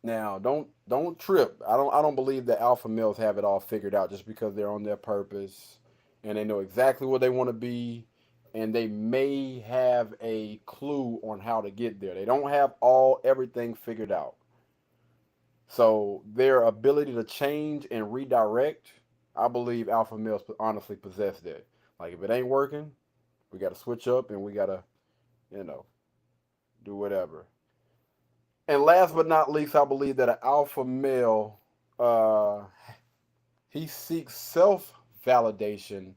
Speaker 2: Now, don't trip. I don't believe that alpha males have it all figured out just because they're on their purpose and they know exactly where they want to be, and they may have a clue on how to get there. They don't have everything figured out. So their ability to change and redirect I believe alpha males honestly possess that. Like if it ain't working, we got to switch up and we got to, you know, do whatever. And last but not least, I believe that an alpha male, uh, he seeks self validation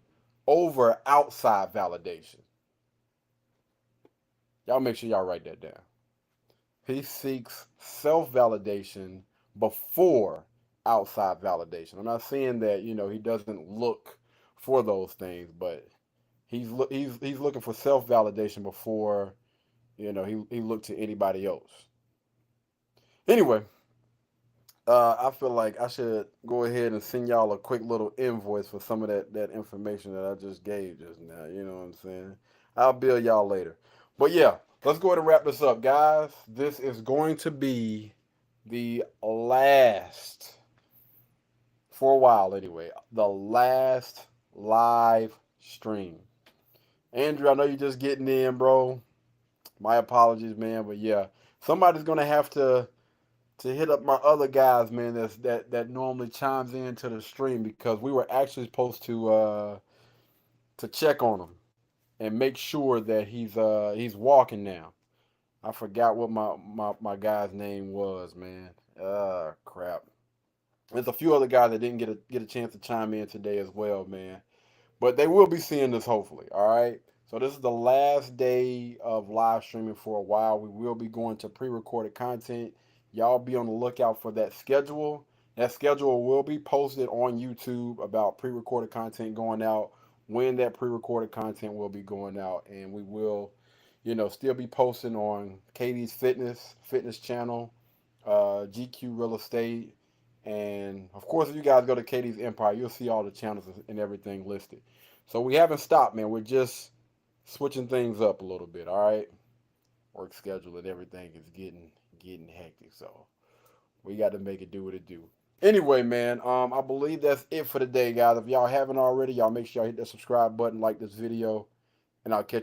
Speaker 2: over outside validation. Y'all make sure y'all write that down. He seeks self validation before outside validation. I'm not saying that he doesn't look for those things, but he's looking for self validation before he looked to anybody else. Anyway, I feel like I should go ahead and send y'all a quick little invoice for some of that information that I just gave just now. You know what I'm saying? I'll bill y'all later. But yeah, let's go ahead and wrap this up, guys. This is going to be the last, for a while anyway, the last live stream. Andrew, I know you're just getting in, bro. My apologies, man. But yeah, somebody's going to have to hit up my other guys, man, that normally chimes into the stream, because we were actually supposed to check on him and make sure that he's walking now. I forgot what my guy's name was, man. Crap. There's a few other guys that didn't get a chance to chime in today as well, man. But they will be seeing this hopefully. All right. So this is the last day of live streaming for a while. We will be going to pre-recorded content. Y'all be on the lookout for that schedule. That schedule will be posted on YouTube about pre-recorded content going out, when that pre-recorded content will be going out, and we will, still be posting on Katie's fitness channel, GQ Real Estate, and of course, if you guys go to Katie's Empire, you'll see all the channels and everything listed. So we haven't stopped, man. We're just switching things up a little bit, all right? Work schedule and everything is getting hectic, so we got to make it do what it do. Anyway, man, I believe that's it for today, guys. If y'all haven't already, y'all make sure y'all hit that subscribe button, like this video, and I'll catch